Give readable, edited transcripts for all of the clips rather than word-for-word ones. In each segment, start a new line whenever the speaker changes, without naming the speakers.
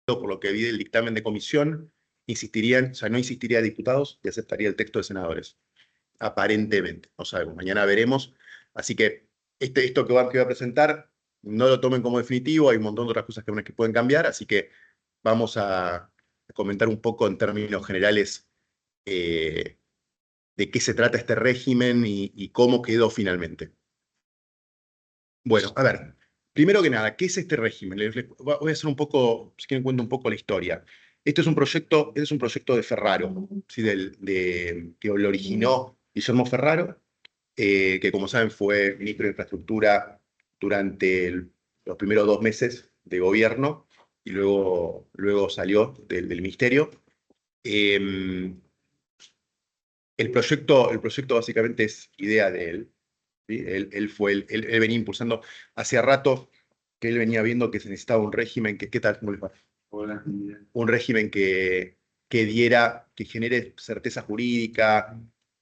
por lo que vi del dictamen de comisión, insistirían, o sea, no insistiría a diputados y aceptaría el texto de senadores. Aparentemente, no sabemos, mañana veremos. Así que esto que voy a presentar, no lo tomen como definitivo, hay un montón de otras cosas que pueden cambiar, así que vamos a comentar un poco en términos generales de qué se trata este régimen y cómo quedó finalmente. Bueno, a ver, primero que nada, ¿qué es este régimen? Voy a hacer un poco, si quieren cuento un poco la historia. Este es un proyecto de Ferraro, ¿sí? Que lo originó Guillermo Ferraro, que como saben fue ministro de Infraestructura durante los primeros 2 meses de gobierno y luego salió del ministerio. Eh, el proyecto básicamente es idea de él. ¿Sí? Él venía impulsando hace rato que él venía viendo que se necesitaba un régimen ¿qué tal? ¿Cómo les va? Hola. Un régimen que genere certeza jurídica,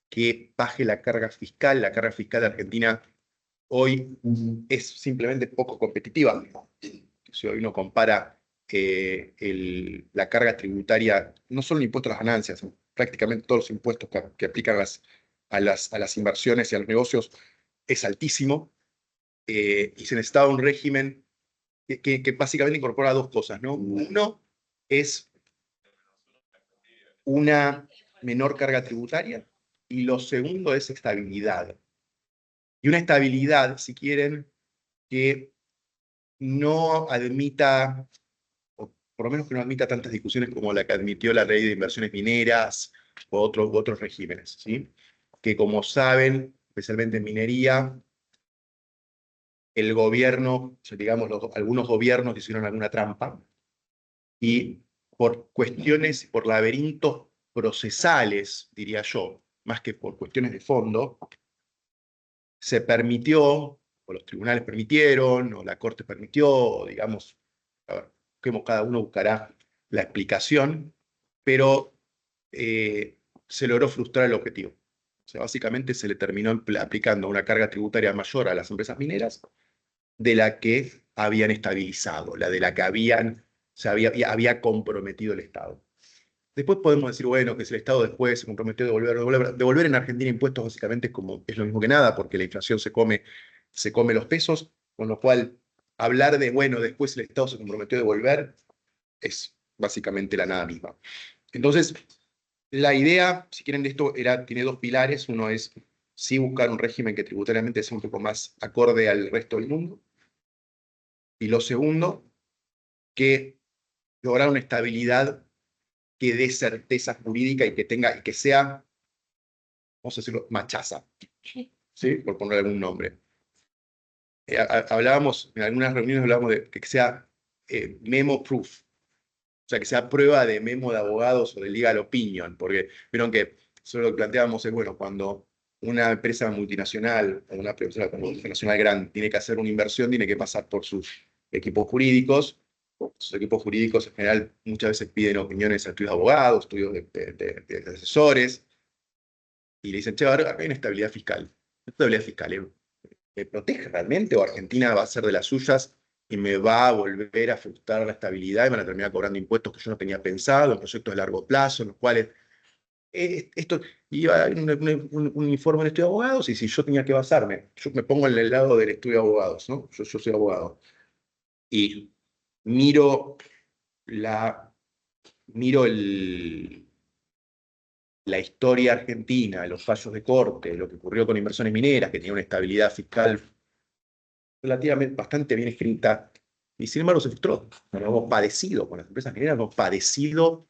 que baje la carga fiscal. La carga fiscal de Argentina hoy es simplemente poco competitiva. Si hoy uno compara la carga tributaria, no solo el impuesto a las ganancias, prácticamente todos los impuestos que aplican a las inversiones y a los negocios, es altísimo, y se necesitaba un régimen que básicamente incorpora dos cosas, ¿no? Uno es una menor carga tributaria y lo segundo es estabilidad. Y una estabilidad, si quieren, que no admita, o por lo menos que no admita tantas discusiones como la que admitió la ley de inversiones mineras u otros regímenes, ¿sí? Que como saben, especialmente en minería, el gobierno, o sea, digamos, algunos gobiernos hicieron alguna trampa y por cuestiones, por laberintos procesales, diría yo, más que por cuestiones de fondo, se permitió, o los tribunales permitieron, o la Corte permitió, o digamos, a ver, cada uno buscará la explicación, pero se logró frustrar el objetivo. O sea, básicamente se le terminó aplicando una carga tributaria mayor a las empresas mineras de la que habían estabilizado, de la que había comprometido el Estado. Después podemos decir, bueno, que si el Estado después se comprometió a devolver en Argentina impuestos básicamente es lo mismo que nada, porque la inflación se come los pesos, con lo cual hablar de, bueno, después el Estado se comprometió a devolver, es básicamente la nada misma. Entonces, la idea, si quieren, de esto tiene dos pilares. Uno es sí buscar un régimen que tributariamente sea un poco más acorde al resto del mundo. Y lo segundo, que lograr una estabilidad que dé certeza jurídica y que sea, vamos a decirlo, machaza, ¿sí? Por poner algún nombre. Hablábamos, en algunas reuniones hablábamos de que sea memo proof, o sea, que sea prueba de memo de abogados o de legal opinion, porque vieron que solo lo que planteábamos es, bueno, cuando una empresa multinacional o una empresa multinacional grande tiene que hacer una inversión, tiene que pasar por sus equipos jurídicos. Sus equipos jurídicos en general muchas veces piden opiniones a estudios de abogados, estudios de asesores, y le dicen, che, ahora hay una estabilidad fiscal. ¿La estabilidad fiscal me protege realmente o Argentina va a ser de las suyas y me va a volver a frustrar la estabilidad y van a terminar cobrando impuestos que yo no tenía pensado, en proyectos de largo plazo, en los cuales esto iba a haber un informe del estudio de abogados y si yo tenía que basarme, yo me pongo en el lado del estudio de abogados, ¿no? Yo soy abogado y miro la, miro la historia argentina, los fallos de corte, lo que ocurrió con inversiones mineras, que tenía una estabilidad fiscal relativamente bastante bien escrita, y sin embargo se frustró. Bueno, hemos padecido, con las empresas mineras, hemos padecido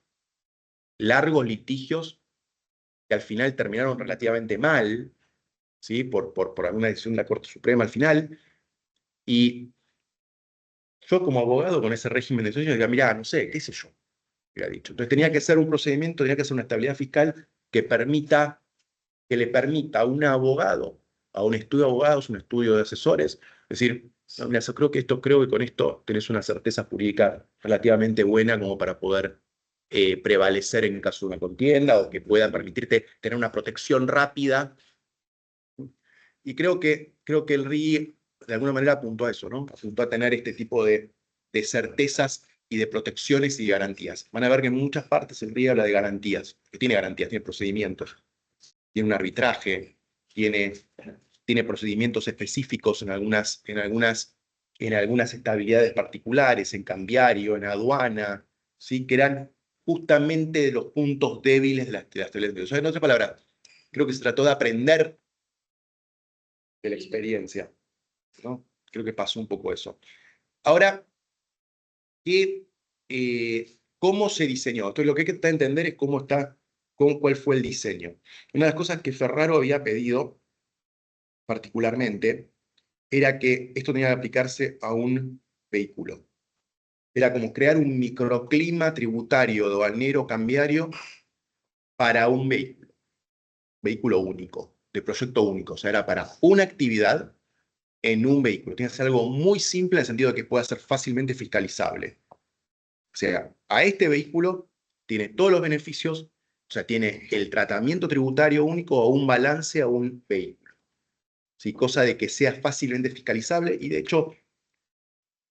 largos litigios que al final terminaron relativamente mal, ¿sí? Por alguna decisión de la Corte Suprema al final, y yo como abogado con ese régimen de socios, diría, mirá, no sé, qué sé yo, hubiera dicho. Entonces tenía que ser un procedimiento, tenía que ser una estabilidad fiscal que le permita a un abogado, a un estudio de abogados, un estudio de asesores, decir, no, mira, yo creo que con esto tenés una certeza jurídica relativamente buena como para poder prevalecer en caso de una contienda o que puedan permitirte tener una protección rápida. Y creo que el RI de alguna manera apuntó a eso, ¿no? Apuntó a tener este tipo de certezas y de protecciones y garantías. Van a ver que en muchas partes el RIE habla de garantías, que tiene garantías, tiene procedimientos, tiene un arbitraje, tiene procedimientos específicos en algunas estabilidades particulares, en cambiario, en aduana, ¿sí? Que eran justamente de los puntos débiles de las estabilidades. O sea, en otras palabras, creo que se trató de aprender de la experiencia, ¿no? Creo que pasó un poco eso. Ahora, ¿cómo se diseñó? Entonces, lo que hay que tratar de entender es cuál fue el diseño. Una de las cosas que Ferraro había pedido particularmente era que esto tenía que aplicarse a un vehículo. Era como crear un microclima tributario, aduanero, cambiario para un vehículo único, de proyecto único. O sea, era para una actividad en un vehículo. Tiene que ser algo muy simple en el sentido de que pueda ser fácilmente fiscalizable. O sea, a este vehículo tiene todos los beneficios, o sea, tiene el tratamiento tributario único o un balance a un vehículo. ¿Sí? Cosa de que sea fácilmente fiscalizable y de hecho,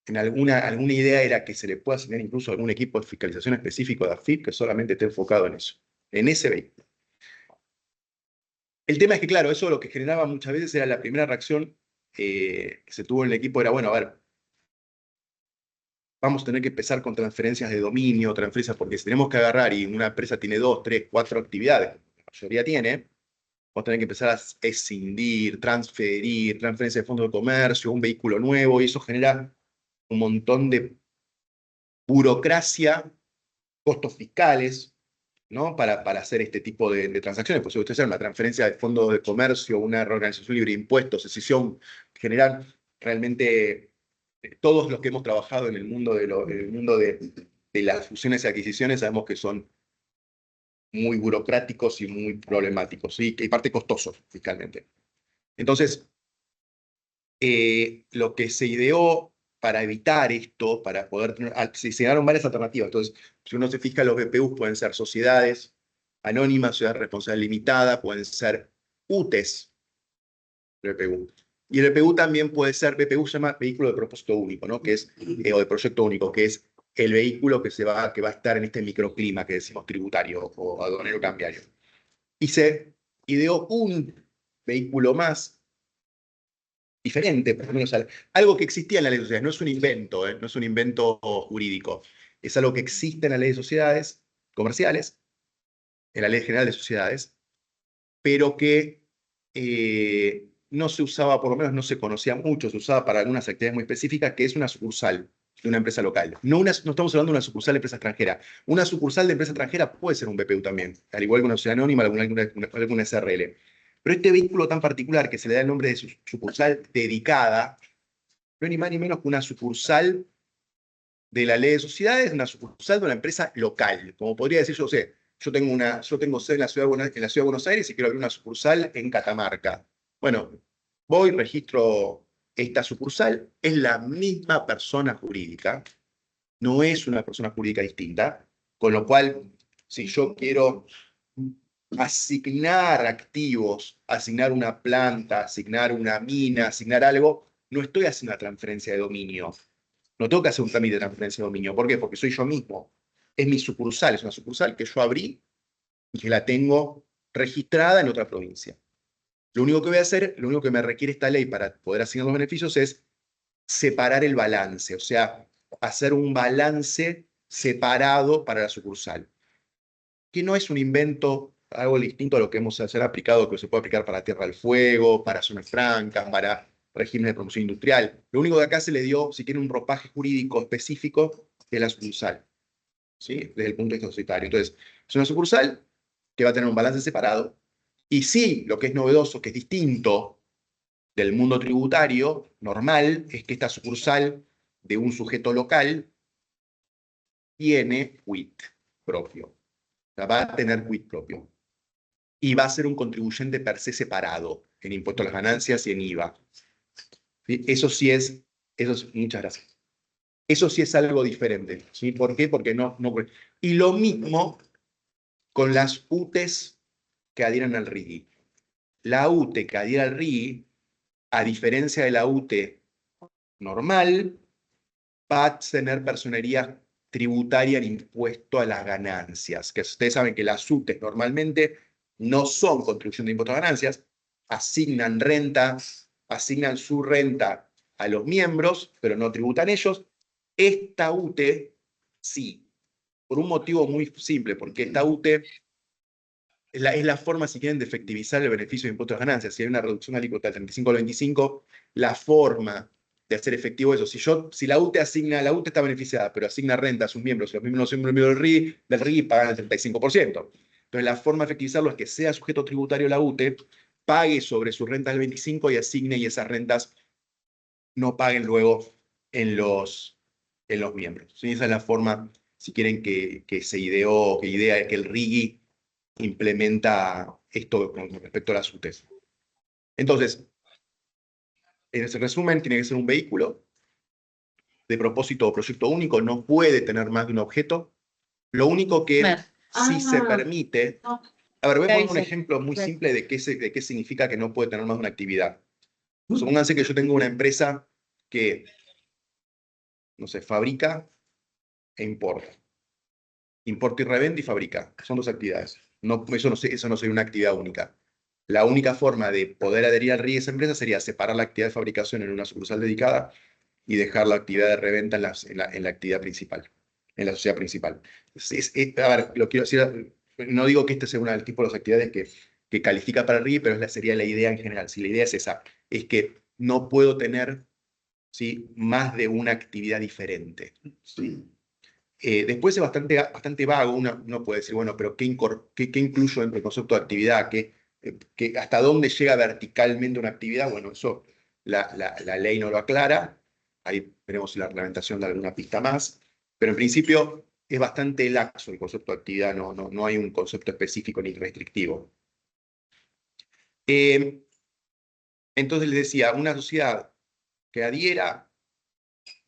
en alguna idea era que se le pueda asignar incluso algún equipo de fiscalización específico de AFIP que solamente esté enfocado en eso, en ese vehículo. El tema es que, claro, eso lo que generaba muchas veces era la primera reacción que se tuvo en el equipo era, bueno, a ver, vamos a tener que empezar con transferencias de dominio, transferencias, porque si tenemos que agarrar y una empresa tiene 2, 3, 4 actividades, la mayoría tiene, vamos a tener que empezar a escindir, transferir, transferencia de fondos de comercio, un vehículo nuevo, y eso genera un montón de burocracia, costos fiscales, ¿no? Para hacer este tipo de transacciones. Pues si usted hace una transferencia de fondos de comercio, una reorganización libre de impuestos, decisión general, realmente todos los que hemos trabajado en el mundo de las fusiones y adquisiciones sabemos que son muy burocráticos y muy problemáticos, ¿sí? Y parte costosos fiscalmente. Entonces, lo que se ideó para evitar esto, para poder tener, se diseñaron varias alternativas. Entonces, si uno se fija, los BPUs pueden ser sociedades anónimas, sociedades de responsabilidad limitada, pueden ser UTES, BPU. Y el BPU también puede ser, BPU se llama vehículo de propósito único, ¿no? Que es, o de proyecto único, que es el vehículo que va a estar en este microclima que decimos tributario o aduanero cambiario. Y se ideó un vehículo más diferente, por lo menos algo que existía en la ley de sociedades, no es un invento, no es un invento jurídico, es algo que existe en la ley de sociedades comerciales, en la ley general de sociedades, pero que no se usaba, por lo menos no se conocía mucho, se usaba para algunas actividades muy específicas, que es una sucursal de una empresa local. No estamos hablando de una sucursal de empresa extranjera. Una sucursal de empresa extranjera puede ser un BPU también, al igual que una sociedad anónima, alguna SRL. Pero este vehículo tan particular que se le da el nombre de sucursal dedicada, no es ni más ni menos que una sucursal de la ley de sociedades, una sucursal de una empresa local. Como podría decir, yo tengo sede en la ciudad de Buenos Aires y quiero abrir una sucursal en Catamarca. Bueno, voy, registro esta sucursal, es la misma persona jurídica, no es una persona jurídica distinta, con lo cual, si yo quiero asignar activos, asignar una planta, asignar una mina, asignar algo, no estoy haciendo una transferencia de dominio. No tengo que hacer un trámite de transferencia de dominio. ¿Por qué? Porque soy yo mismo. Es mi sucursal, es una sucursal que yo abrí y que la tengo registrada en otra provincia. Lo único que voy a hacer, lo único que me requiere esta ley para poder asignar los beneficios es separar el balance, o sea, hacer un balance separado para la sucursal, que no es un invento, algo distinto a lo que hemos aplicado, que se puede aplicar para Tierra del Fuego, para zonas francas, para regímenes de promoción industrial. Lo único que acá se le dio, si quiere, un ropaje jurídico específico de la sucursal, ¿sí? Desde el punto de vista societario. Entonces, es una sucursal que va a tener un balance separado, y sí, lo que es novedoso, que es distinto del mundo tributario normal, es que esta sucursal de un sujeto local tiene quit propio. O sea, va a tener quit propio. Y va a ser un contribuyente per se separado en impuesto a las ganancias y en IVA. ¿Sí? Muchas gracias. Eso sí es algo diferente. ¿Sí? ¿Por qué? Porque no. Y lo mismo con las UTES que adhieren al RIGI. La UTE que adhiere al RIGI, a diferencia de la UTE normal, va a tener personería tributaria el impuesto a las ganancias, que ustedes saben que las UTEs normalmente no son contribución de impuesto a ganancias, asignan renta, asignan su renta a los miembros, pero no tributan ellos. Esta UTE sí, por un motivo muy simple, porque esta UTE es la forma, si quieren, de efectivizar el beneficio de impuestos a ganancias. Si hay una reducción alícuota del 35 al 25, la forma de hacer efectivo eso. Si la UTE la UTE está beneficiada, pero asigna renta a sus miembros, los mismos miembros del RI pagan el 35%. Entonces, la forma de efectivizarlo es que sea sujeto tributario la UTE, pague sobre sus rentas del 25 y asigne, y esas rentas no paguen luego en los miembros. ¿Sí? Esa es la forma, si quieren, que se ideó, que el RIGI implementa esto con respecto a las UTEs. Entonces, en ese resumen, tiene que ser un vehículo de propósito o proyecto único, no puede tener más de un objeto. Lo único que sí se permite... A ver, voy a poner un ejemplo muy simple de qué significa que no puede tener más de una actividad. Supónganse que yo tengo una empresa que, no sé, fabrica e importa. Importa y revende y fabrica. Son dos actividades. No, eso no sería una actividad única. La única forma de poder adherir al RIE de esa empresa sería separar la actividad de fabricación en una sucursal dedicada y dejar la actividad de reventa en la actividad principal, en la sociedad principal. A ver, lo quiero decir, no digo que este sea uno del tipo de las actividades que califica para el RIE, pero sería la idea en general. Si la idea es esa, es que no puedo tener, ¿sí?, más de una actividad diferente. ¿Sí? Después es bastante vago, uno puede decir, bueno, pero ¿qué incluyo dentro del concepto de actividad? ¿Hasta dónde llega verticalmente una actividad? Bueno, eso la ley no lo aclara, ahí veremos si la reglamentación da alguna pista más, pero en principio es bastante laxo el concepto de actividad, no hay un concepto específico ni restrictivo. Entonces les decía, una sociedad que adhiera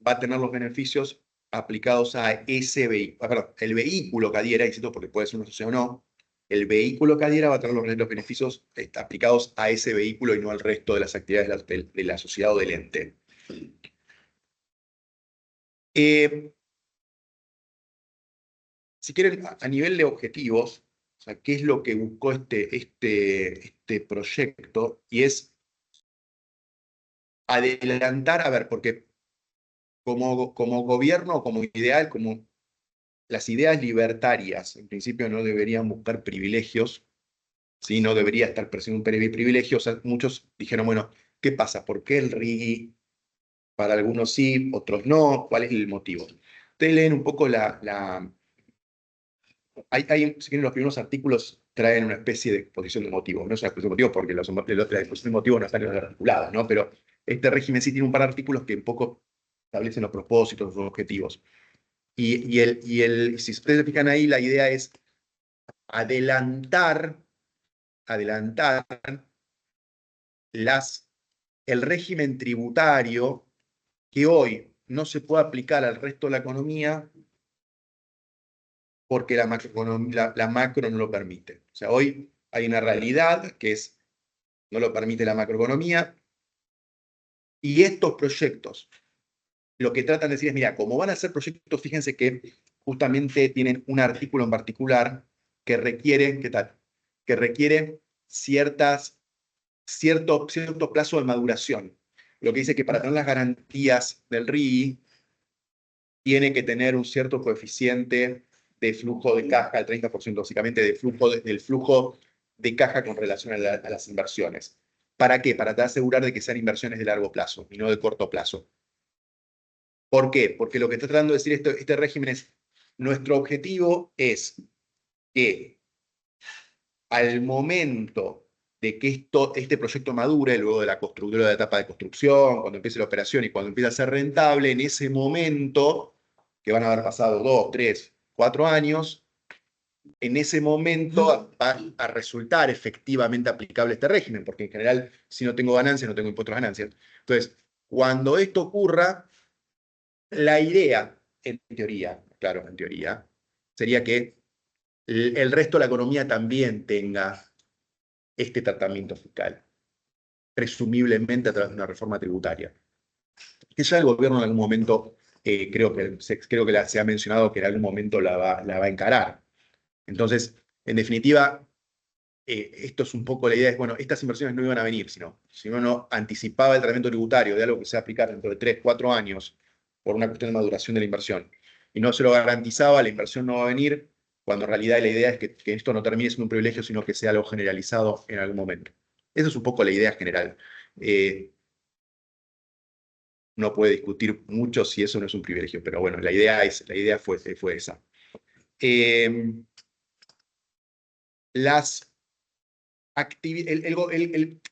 va a tener los beneficios aplicados a ese vehículo, perdón, el vehículo que adhiera, insisto, porque puede ser una sociedad o no, el vehículo que adhiera va a tener los beneficios aplicados a ese vehículo y no al resto de las actividades de la sociedad o del ente. Si quieren, a nivel de objetivos, o sea, ¿qué es lo que buscó este proyecto? Y es adelantar, a ver, porque como gobierno, como ideal, como las ideas libertarias, en principio no deberían buscar privilegios, ¿sí? No debería estar persiguiendo un privilegio. O sea, muchos dijeron, bueno, ¿qué pasa? ¿Por qué el RIGI para algunos sí, otros no? ¿Cuál es el motivo? Ustedes leen un poco si quieren, los primeros artículos traen una especie de exposición de motivos. No es una exposición de motivos porque las exposiciones de motivos no están articuladas, ¿no? Pero este régimen sí tiene un par de artículos que un poco establecen los propósitos, los objetivos. Si ustedes se fijan ahí, la idea es adelantar el régimen tributario que hoy no se puede aplicar al resto de la economía porque la macro no lo permite. O sea, hoy hay una realidad que no lo permite la macroeconomía, y estos proyectos lo que tratan de decir es, mira, como van a ser proyectos, fíjense que justamente tienen un artículo en particular que requiere, ¿qué tal? Que requiere cierto plazo de maduración. Lo que dice que para tener las garantías del RII tiene que tener un cierto coeficiente de flujo de caja, el 30% básicamente del flujo de caja con relación a las inversiones. ¿Para qué? Para asegurar de que sean inversiones de largo plazo y no de corto plazo. ¿Por qué? Porque lo que está tratando de decir este régimen es, nuestro objetivo es que al momento de que este proyecto madure, luego de la etapa de construcción, cuando empiece la operación y cuando empiece a ser rentable, en ese momento, que van a haber pasado 2, 3, 4 años, en ese momento va a resultar efectivamente aplicable este régimen, porque en general, si no tengo ganancias, no tengo impuestos a ganancias. Entonces, cuando esto ocurra, la idea, en teoría, claro, en teoría, sería que el resto de la economía también tenga este tratamiento fiscal, presumiblemente a través de una reforma tributaria. Que ya el gobierno en algún momento creo que se ha mencionado que en algún momento la va a encarar. Entonces, en definitiva, esto es un poco la idea, es, bueno, estas inversiones no iban a venir, si uno no anticipaba el tratamiento tributario de algo que se va a aplicar dentro de 3, 4 años por una cuestión de maduración de la inversión, y no se lo garantizaba, la inversión no va a venir, cuando en realidad la idea es que esto no termine siendo un privilegio, sino que sea algo generalizado en algún momento. Esa es un poco la idea general. No puede discutir mucho si eso no es un privilegio, pero bueno, la idea fue esa.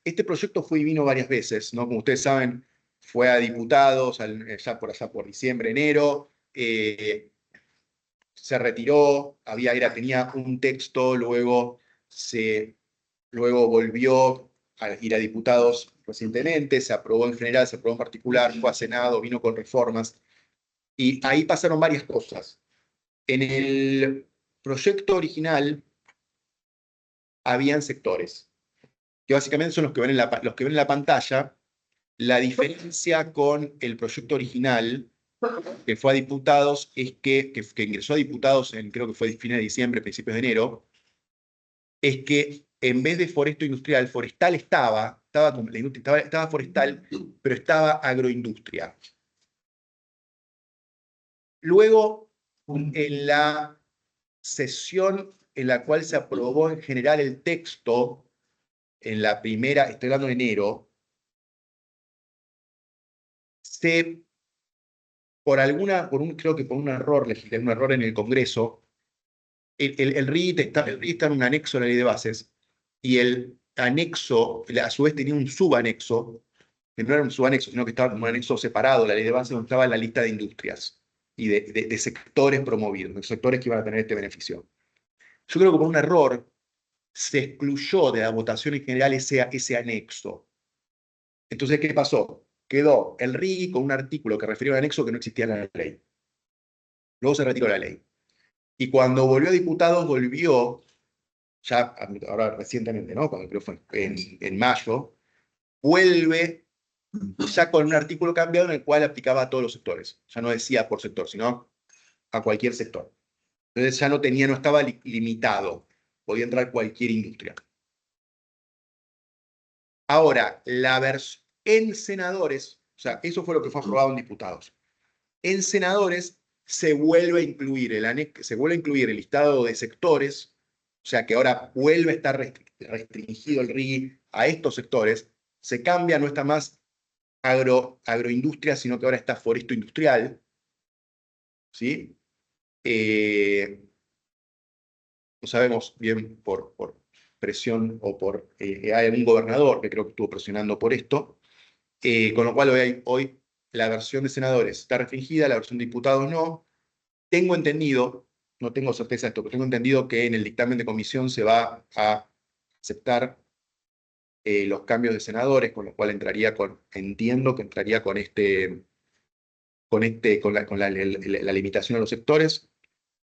Este proyecto fue y vino varias veces, ¿no? Como ustedes saben, fue a diputados ya por allá por diciembre, enero, se retiró, tenía un texto, luego volvió a ir a diputados recientemente, se aprobó en general, se aprobó en particular, fue a Senado, vino con reformas, y ahí pasaron varias cosas. En el proyecto original habían sectores, que básicamente son los que ven en la pantalla. La diferencia con el proyecto original, que fue a diputados, es que ingresó a diputados creo que fue fines de diciembre, principios de enero, es que en vez de foresto industrial, forestal estaba forestal, pero estaba agroindustria. Luego, en la sesión en la cual se aprobó en general el texto, en la primera, estoy hablando de enero, creo que por un error legislativo, un error en el Congreso, el RIT está en un anexo a la ley de bases, y el anexo, a su vez tenía un subanexo, que no era un subanexo, sino que estaba como un anexo separado, la ley de bases, donde estaba la lista de industrias y de sectores promovidos, de sectores que iban a tener este beneficio. Yo creo que por un error se excluyó de la votación en general ese anexo. Entonces, ¿qué pasó? Quedó el RIGI con un artículo que refería a un anexo que no existía en la ley. Luego se retiró la ley. Y cuando volvió a diputados, volvió, ya ahora recientemente, ¿no? Cuando creo fue en mayo, vuelve ya con un artículo cambiado en el cual aplicaba a todos los sectores. Ya no decía por sector, sino a cualquier sector. Entonces ya no estaba limitado. Podía entrar cualquier industria. Ahora, en senadores, o sea, eso fue lo que fue aprobado en diputados. En senadores se vuelve a incluir el listado de sectores, o sea que ahora vuelve a estar restringido el RIGI a estos sectores, se cambia, no está más agroindustria, sino que ahora está foresto industrial, ¿sí? No sabemos bien por presión o hay algún gobernador que creo que estuvo presionando por esto, con lo cual hoy la versión de senadores está restringida, la versión de diputados no. Tengo entendido, no tengo certeza de esto, pero tengo entendido que en el dictamen de comisión se va a aceptar los cambios de senadores, con lo cual entiendo que entraría con la limitación a los sectores.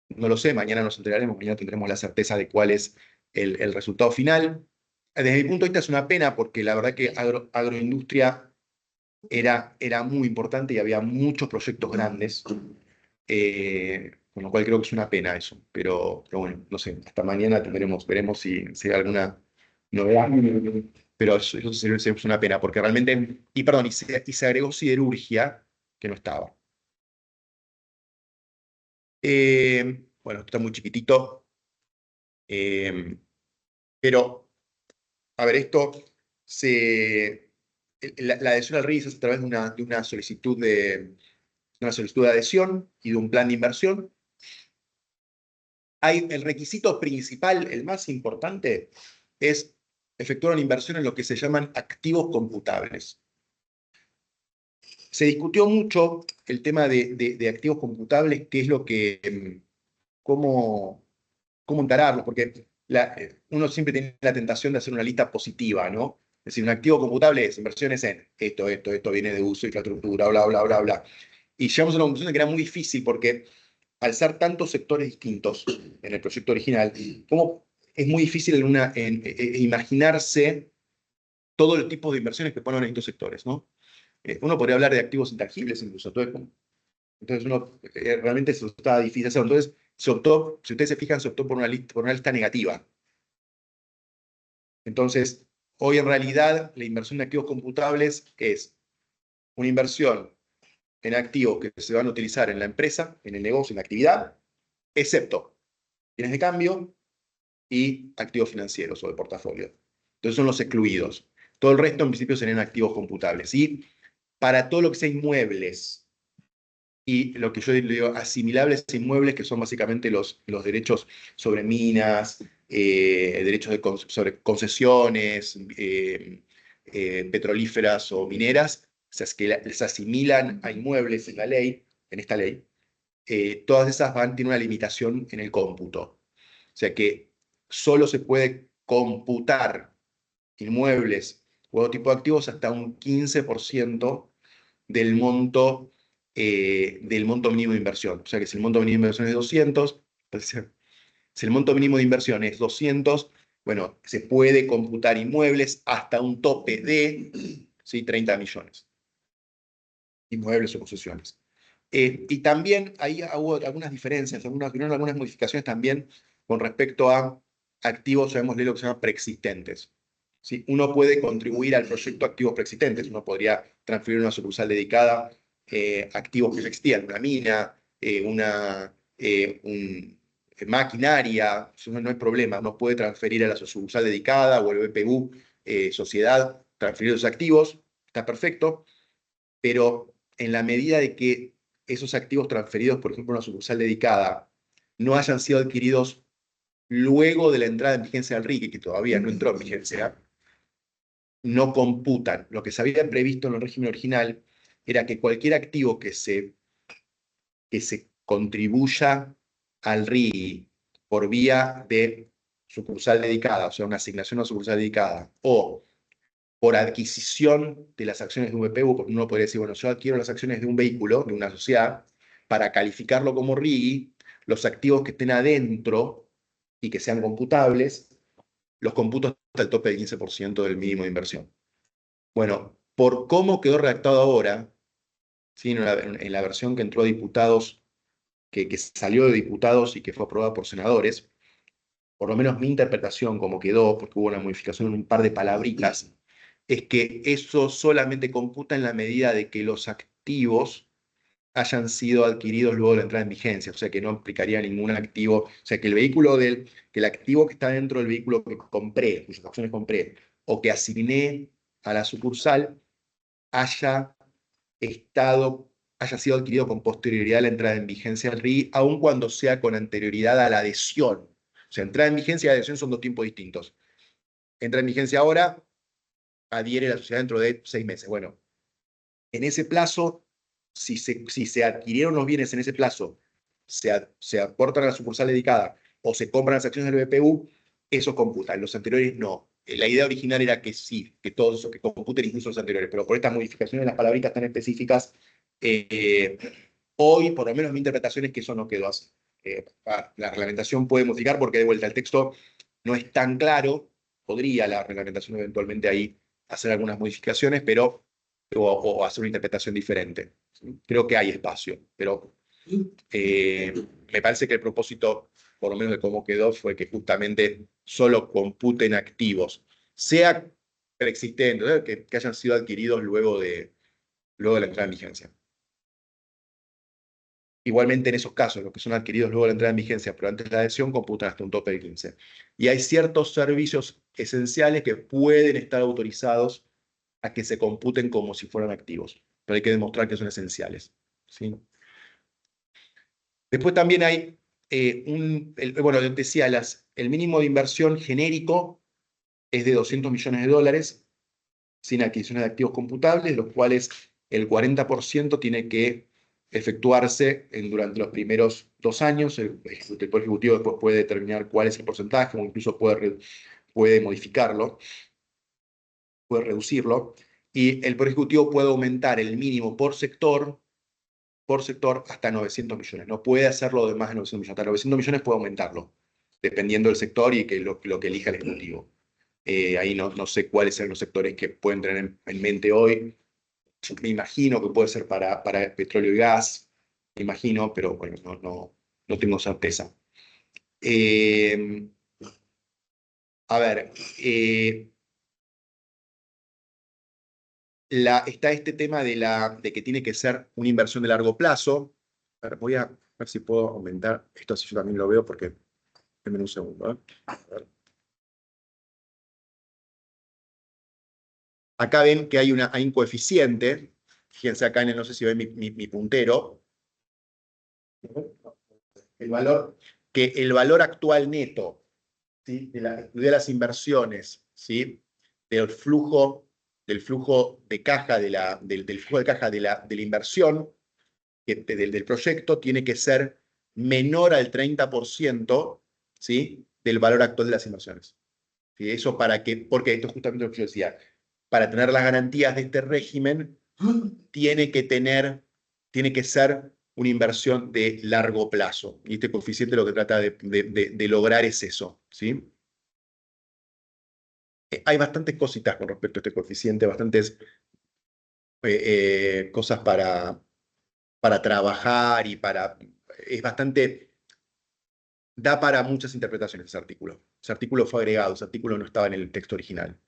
No lo sé, mañana nos enteraremos, mañana tendremos la certeza de cuál es el resultado final. Desde mi punto de vista es una pena porque la verdad que agroindustria era muy importante y había muchos proyectos grandes, con lo cual creo que es una pena eso. Pero bueno, no sé, hasta mañana veremos si hay alguna novedad. Pero eso es una pena porque realmente, perdón, y se agregó siderurgia que no estaba. Bueno, esto está muy chiquitito. Pero, a ver, la adhesión al RIGI se hace a través de una solicitud de adhesión y de un plan de inversión. El requisito principal, el más importante, es efectuar una inversión en lo que se llaman activos computables. Se discutió mucho el tema de activos computables, qué es lo que, cómo encararlo, porque uno siempre tiene la tentación de hacer una lista positiva, ¿no? Es decir, un activo computable es inversiones en esto viene de uso, infraestructura, bla, bla, bla, bla. Y llegamos a una conclusión de que era muy difícil porque al ser tantos sectores distintos en el proyecto original, como es muy difícil imaginarse todo el tipo de inversiones que ponen en estos sectores, ¿no? Uno podría hablar de activos intangibles incluso. Entonces realmente eso estaba difícil hacerlo. Entonces se optó, si ustedes se fijan, se optó por una lista negativa. Entonces, hoy en realidad la inversión en activos computables es una inversión en activos que se van a utilizar en la empresa, en el negocio, en la actividad, excepto bienes de cambio y activos financieros o de portafolio. Entonces son los excluidos. Todo el resto en principio serían activos computables. Y para todo lo que sea inmuebles y lo que yo digo asimilables a inmuebles, que son básicamente los derechos sobre minas, derechos sobre concesiones petrolíferas o mineras, o sea, que se asimilan a inmuebles en la ley, en esta ley, todas esas tienen una limitación en el cómputo. O sea que solo se puede computar inmuebles u otro tipo de activos hasta un 15% del monto mínimo de inversión. O sea que si el monto mínimo de inversión es 200, pues, si el monto mínimo de inversión es 200, bueno, se puede computar inmuebles hasta un tope de, ¿sí?, 30 millones. Inmuebles o concesiones. Y también ahí hubo algunas diferencias, algunas modificaciones también con respecto a activos, llamémosle lo que se llama preexistentes. ¿Sí? Uno puede contribuir al proyecto activos preexistentes, uno podría transferir una sucursal dedicada activos que ya existían, una mina, maquinaria, eso no es problema, uno puede transferir a la sucursal dedicada o el BPU, sociedad, transferir los activos, está perfecto, pero en la medida de que esos activos transferidos, por ejemplo, a una sucursal dedicada, no hayan sido adquiridos luego de la entrada en vigencia del RIC, que todavía no entró en vigencia, no computan. Lo que se había previsto en el régimen original era que cualquier activo que se contribuya al RIGI por vía de sucursal dedicada, o sea, una asignación a sucursal dedicada, o por adquisición de las acciones de un BPU, porque uno podría decir, bueno, yo adquiero las acciones de un vehículo, de una sociedad, para calificarlo como RIGI, los activos que estén adentro y que sean computables, los computo hasta el tope del 15% del mínimo de inversión. Bueno, por cómo quedó redactado ahora, ¿sí?, en la versión que entró a diputados, que salió de diputados y que fue aprobada por senadores, por lo menos mi interpretación como quedó, porque hubo una modificación en un par de palabritas, es que eso solamente computa en la medida de que los activos hayan sido adquiridos luego de la entrada en vigencia, o sea que no implicaría ningún activo, o sea que que el activo que está dentro del vehículo que compré, cuyas acciones compré, o que asigné a la sucursal, haya haya sido adquirido con posterioridad a la entrada en vigencia del RIGI, aun cuando sea con anterioridad a la adhesión. O sea, entrada en vigencia y adhesión son dos tiempos distintos. Entra en vigencia ahora, adhiere la sociedad dentro de 6 meses. Bueno, en ese plazo, si se adquirieron los bienes en ese plazo, se aportan a la sucursal dedicada o se compran las acciones del BPU, eso computa. En los anteriores no. La idea original era que sí, que todos esos que computen incluso los anteriores, pero por estas modificaciones, las palabritas tan específicas, hoy, por lo menos mi interpretación es que eso no quedó así. La reglamentación puede modificar porque de vuelta el texto no es tan claro, podría la reglamentación eventualmente ahí hacer algunas modificaciones, pero o hacer una interpretación diferente. Creo que hay espacio, pero me parece que el propósito, por lo menos de cómo quedó, fue que justamente solo computen activos, sea preexistentes, que hayan sido adquiridos luego de la entrada en vigencia. Igualmente en esos casos, los que son adquiridos luego de la entrada en vigencia, pero antes de la adhesión, computan hasta un tope de 15. Y hay ciertos servicios esenciales que pueden estar autorizados a que se computen como si fueran activos, pero hay que demostrar que son esenciales. ¿Sí? Después también hay, bueno, decía, el mínimo de inversión genérico es de $200 millones, sin adquisiciones de activos computables, de los cuales el 40% tiene que efectuarse durante los primeros 2 años. El Poder Ejecutivo después puede determinar cuál es el porcentaje o incluso puede modificarlo, puede reducirlo. Y el Poder Ejecutivo puede aumentar el mínimo por sector hasta 900 millones. No puede hacerlo de más de 900 millones. Hasta 900 millones puede aumentarlo, dependiendo del sector y lo que elija el Ejecutivo. Ahí no sé cuáles son los sectores que pueden tener en mente hoy. Me imagino que puede ser para petróleo y gas, me imagino, pero bueno, no tengo certeza. Eh, a ver, está este tema de que tiene que ser una inversión de largo plazo. A ver, voy a ver si puedo aumentar esto, así yo también lo veo, porque denme un segundo. A ver. Acá ven que hay un coeficiente. Fíjense acá no sé si ven mi puntero. El valor, que el valor actual neto, ¿sí? De las inversiones, ¿sí? Del flujo, de caja, del flujo de caja de la inversión, del proyecto, tiene que ser menor al 30%, ¿sí? Del valor actual de las inversiones. ¿Sí? Eso para que, porque esto es justamente lo que yo decía, para tener las garantías de este régimen, tiene que ser una inversión de largo plazo. Y este coeficiente lo que trata de lograr es eso, ¿sí? Hay bastantes cositas con respecto a este coeficiente, bastantes cosas para trabajar y para... Es bastante... Da para muchas interpretaciones ese artículo. Ese artículo fue agregado, ese artículo no estaba en el texto original.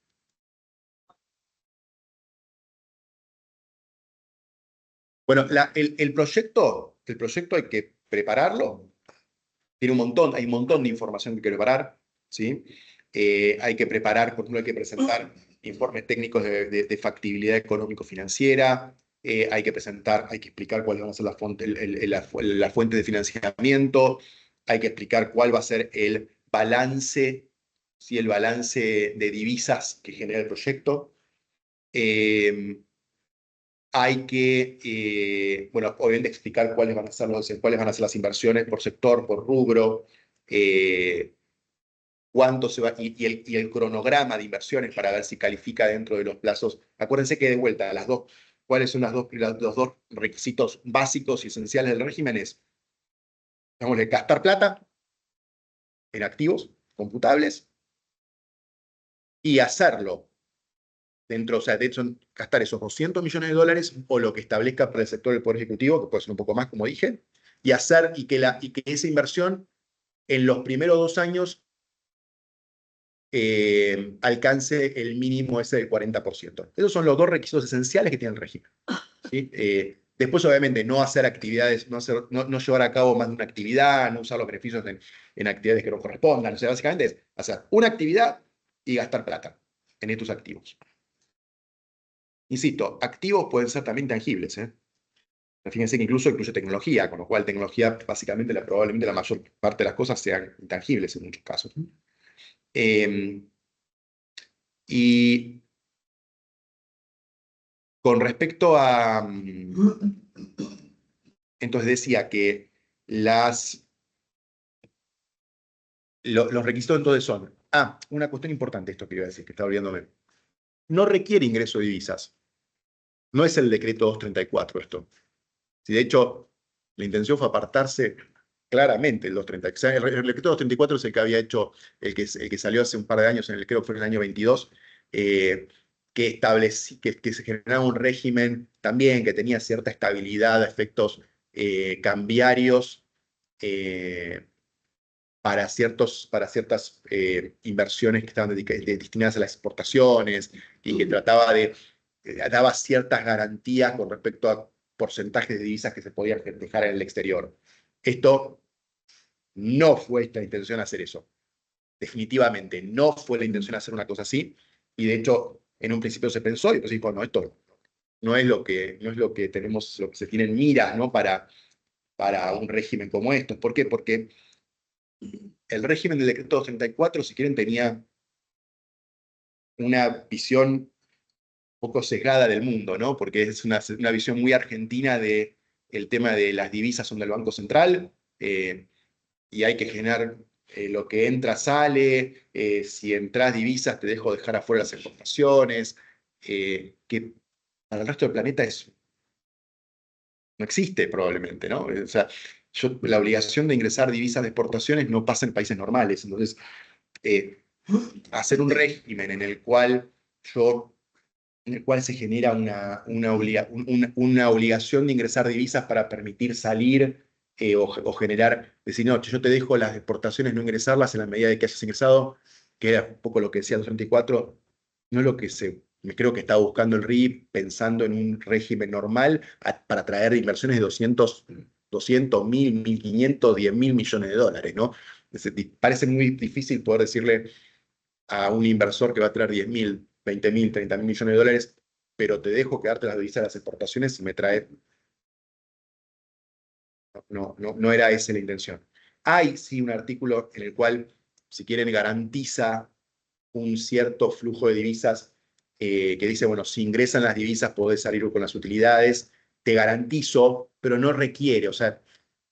Bueno, el proyecto hay que prepararlo. Tiene hay un montón de información que hay que preparar, ¿sí? Hay que preparar, por ejemplo, hay que presentar informes técnicos de factibilidad económico-financiera, hay que explicar cuáles van a ser la fuente de financiamiento, hay que explicar cuál va a ser el balance, ¿sí? El balance de divisas que genera el proyecto. Eh, Hay que, bueno, obviamente explicar cuáles van a ser las inversiones por sector, por rubro, eh, cuánto se va, y el cronograma de inversiones para ver si califica dentro de los plazos. Acuérdense que de vuelta, ¿cuáles son los dos requisitos básicos y esenciales del régimen? Es, digamos, gastar plata en activos computables y hacerlo dentro, o sea, de hecho, gastar esos 200 millones de dólares o lo que establezca para el sector del Poder Ejecutivo, que puede ser un poco más, como dije, y que esa inversión en los primeros 2 años alcance el mínimo ese del 40%. Esos son los dos requisitos esenciales que tiene el régimen, ¿sí? Después, obviamente, no hacer actividades, no llevar a cabo más de una actividad, no usar los beneficios en actividades que no correspondan. O sea, básicamente es hacer una actividad y gastar plata en estos activos. Insisto, activos pueden ser también tangibles, ¿eh? Fíjense que incluso incluye tecnología, con lo cual tecnología, básicamente, probablemente la mayor parte de las cosas sean intangibles en muchos casos. Eh, y con respecto a... Entonces decía que los requisitos entonces son... una cuestión importante esto que iba a decir, que estaba olvidándome. No requiere ingreso de divisas. No es el decreto 234 esto. Si de hecho la intención fue apartarse claramente el 230. O sea, el decreto 234 es el que había hecho, el que salió hace un par de años, creo que fue en el año 22, que se generaba un régimen también que tenía cierta estabilidad, efectos cambiarios eh, para ciertas inversiones que estaban destinadas a las exportaciones y que daba ciertas garantías con respecto a porcentajes de divisas que se podían dejar en el exterior. Esto no fue esta intención hacer eso. Definitivamente no fue la intención hacer una cosa así. Y de hecho, en un principio se pensó, y pues dijo, no, esto no es lo que tenemos, lo que se tiene en mira, ¿no? Para un régimen como estos. ¿Por qué? Porque el régimen del decreto 234, si quieren, tenía una visión un poco sesgada del mundo, ¿no? Porque es una visión muy argentina de el tema de las divisas son del Banco Central, y hay que generar lo que entra, sale, si entras divisas te dejo dejar afuera las exportaciones, que para el resto del planeta no existe probablemente, ¿no? O sea, la obligación de ingresar divisas de exportaciones no pasa en países normales, entonces eh, hacer un régimen en el cual yo en el cual se genera una obligación de ingresar divisas para permitir salir o generar, decir, no, yo te dejo las exportaciones no ingresarlas en la medida de que hayas ingresado, que era un poco lo que decía el 234, no es lo que creo que está buscando el RI pensando en un régimen normal para atraer inversiones de 200.000, 1.500, 10.000 millones de dólares, ¿no? Parece muy difícil poder decirle a un inversor que va a traer 10.000, 20.000, 30.000 millones de dólares, pero te dejo quedarte las divisas de las exportaciones y me trae. No era esa la intención. Hay sí un artículo en el cual, si quieren, garantiza un cierto flujo de divisas que dice, bueno, si ingresan las divisas podés salir con las utilidades, te garantizo, pero no requiere, o sea,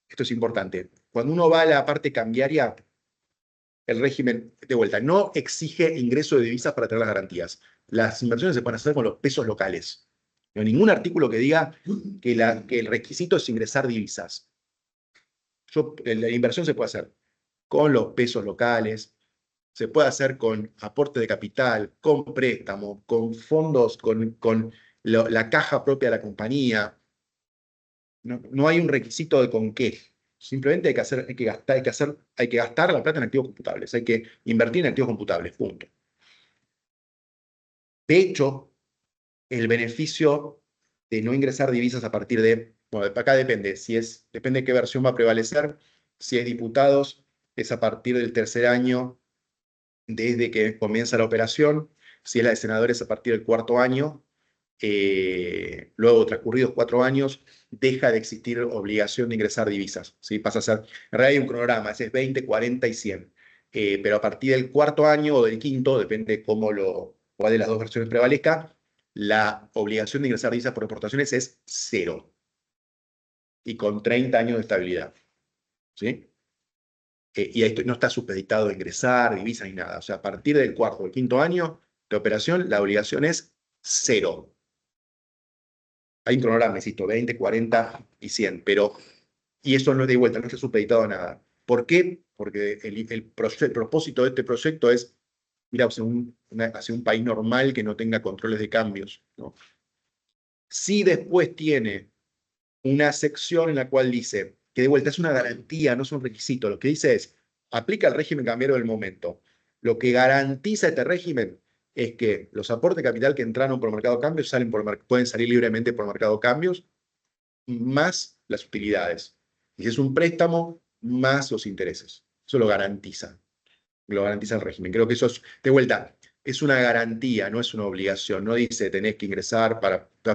esto es importante. Cuando uno va a la parte cambiaria, el régimen, de vuelta, no exige ingreso de divisas para tener las garantías. Las inversiones se pueden hacer con los pesos locales. No hay ningún artículo que diga que el requisito es ingresar divisas. La inversión se puede hacer con los pesos locales, se puede hacer con aporte de capital, con préstamo, con fondos, con la caja propia de la compañía. No hay un requisito de con qué. Simplemente hay que gastar la plata en activos computables, hay que invertir en activos computables, punto. De hecho, el beneficio de no ingresar divisas a partir de, bueno, acá depende, depende de qué versión va a prevalecer, si es diputados, es a partir del tercer año desde que comienza la operación, si es la de senadores a partir del cuarto año, luego transcurridos 4 años, deja de existir obligación de ingresar divisas, ¿sí? Pasa a ser, en realidad hay un cronograma, ese es 20, 40 y 100, pero a partir del cuarto año o del quinto, depende cuál de las dos versiones prevalezca, la obligación de ingresar divisas por exportaciones es 0 y con 30 años de estabilidad, ¿sí? Y esto no está supeditado a ingresar, divisas ni nada. O sea, a partir del cuarto o el quinto año de operación, la obligación es 0. Hay un cronograma, insisto, 20, 40 y 100, y eso no es de vuelta, no está supeditado a nada. ¿Por qué? Porque el propósito de este proyecto es ir hacia un país normal que no tenga controles de cambios, ¿no? Si después tiene una sección en la cual dice que de vuelta es una garantía, no es un requisito. Lo que dice es, aplica el régimen cambiario del momento. Lo que garantiza este régimen es que los aportes de capital que entraron por mercado de cambios pueden salir libremente por mercado de cambios, más las utilidades. Y si es un préstamo, más los intereses. Eso lo garantiza el régimen. Creo que eso es, de vuelta, es una garantía, no es una obligación. No dice tenés que ingresar,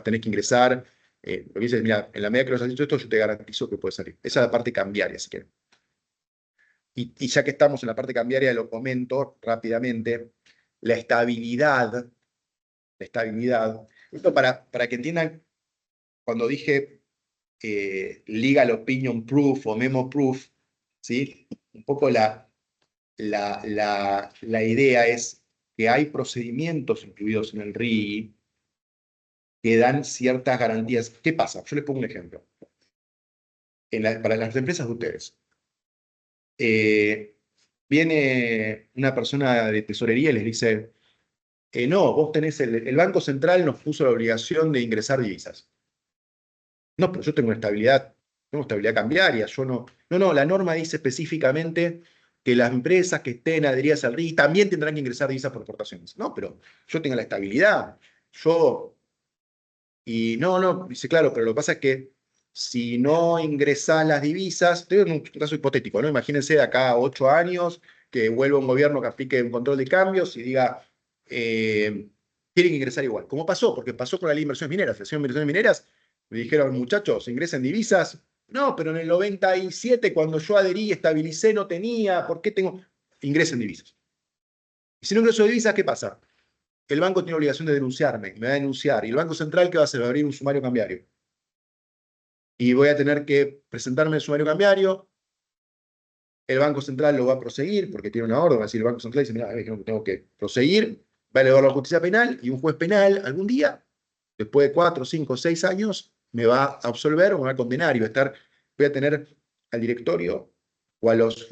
tenés que ingresar. Lo que dice, mira, en la medida que lo has hecho esto, yo te garantizo que puede salir. Esa es la parte cambiaria, si quieren. Y ya que estamos en la parte cambiaria, lo comento rápidamente. La estabilidad, esto para que entiendan, cuando dije legal opinion proof o memo proof, ¿sí? Un poco la idea es que hay procedimientos incluidos en el RIGI que dan ciertas garantías. ¿Qué pasa? Yo les pongo un ejemplo. Para las empresas de ustedes, viene una persona de tesorería y les dice, no, vos tenés, el Banco Central nos puso la obligación de ingresar divisas. No, pero yo tengo estabilidad cambiaria, yo no, la norma dice específicamente que las empresas que estén adheridas al RIGI también tendrán que ingresar divisas por exportaciones. No, pero yo tengo la estabilidad, dice, claro, pero lo que pasa es que si no ingresás las divisas, estoy en un caso hipotético, ¿no? Imagínense de acá a 8 años que vuelva un gobierno que aplique un control de cambios y diga, tienen que ingresar igual. ¿Cómo pasó? Porque pasó con la ley de inversiones mineras. La ley de inversiones mineras me dijeron, muchachos, ingresen divisas. No, pero en el 97, cuando yo adherí, estabilicé, no tenía, ¿por qué tengo? Ingresen divisas. Y si no ingreso divisas, ¿qué pasa? El banco tiene obligación de denunciarme, me va a denunciar. ¿Y el Banco Central qué va a hacer? Va a abrir un sumario cambiario. Y voy a tener que presentarme el sumario cambiario. El Banco Central lo va a proseguir, porque tiene una orden, va a decir el Banco Central, dice, mira, tengo que proseguir, va a elevar la justicia penal, y un juez penal algún día, después de 4, 5, 6 años, me va a absolver o me va a condenar, y voy a tener al directorio o a los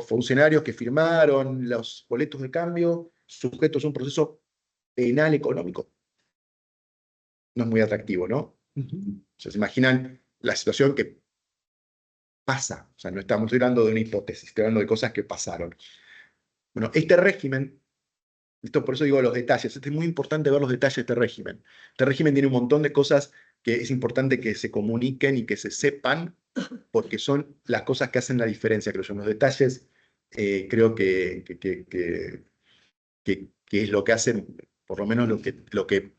funcionarios que firmaron los boletos de cambio sujetos a un proceso penal económico. no es muy atractivo, ¿no? O sea, se imaginan la situación que pasa. O sea, no estamos hablando de una hipótesis, estoy hablando de cosas que pasaron. Bueno, este régimen, esto por eso digo los detalles, es muy importante ver los detalles de este régimen. Este régimen tiene un montón de cosas que es importante que se comuniquen y que se sepan, porque son las cosas que hacen la diferencia, creo yo. Los detalles creo que es lo que hacen, por lo menos lo que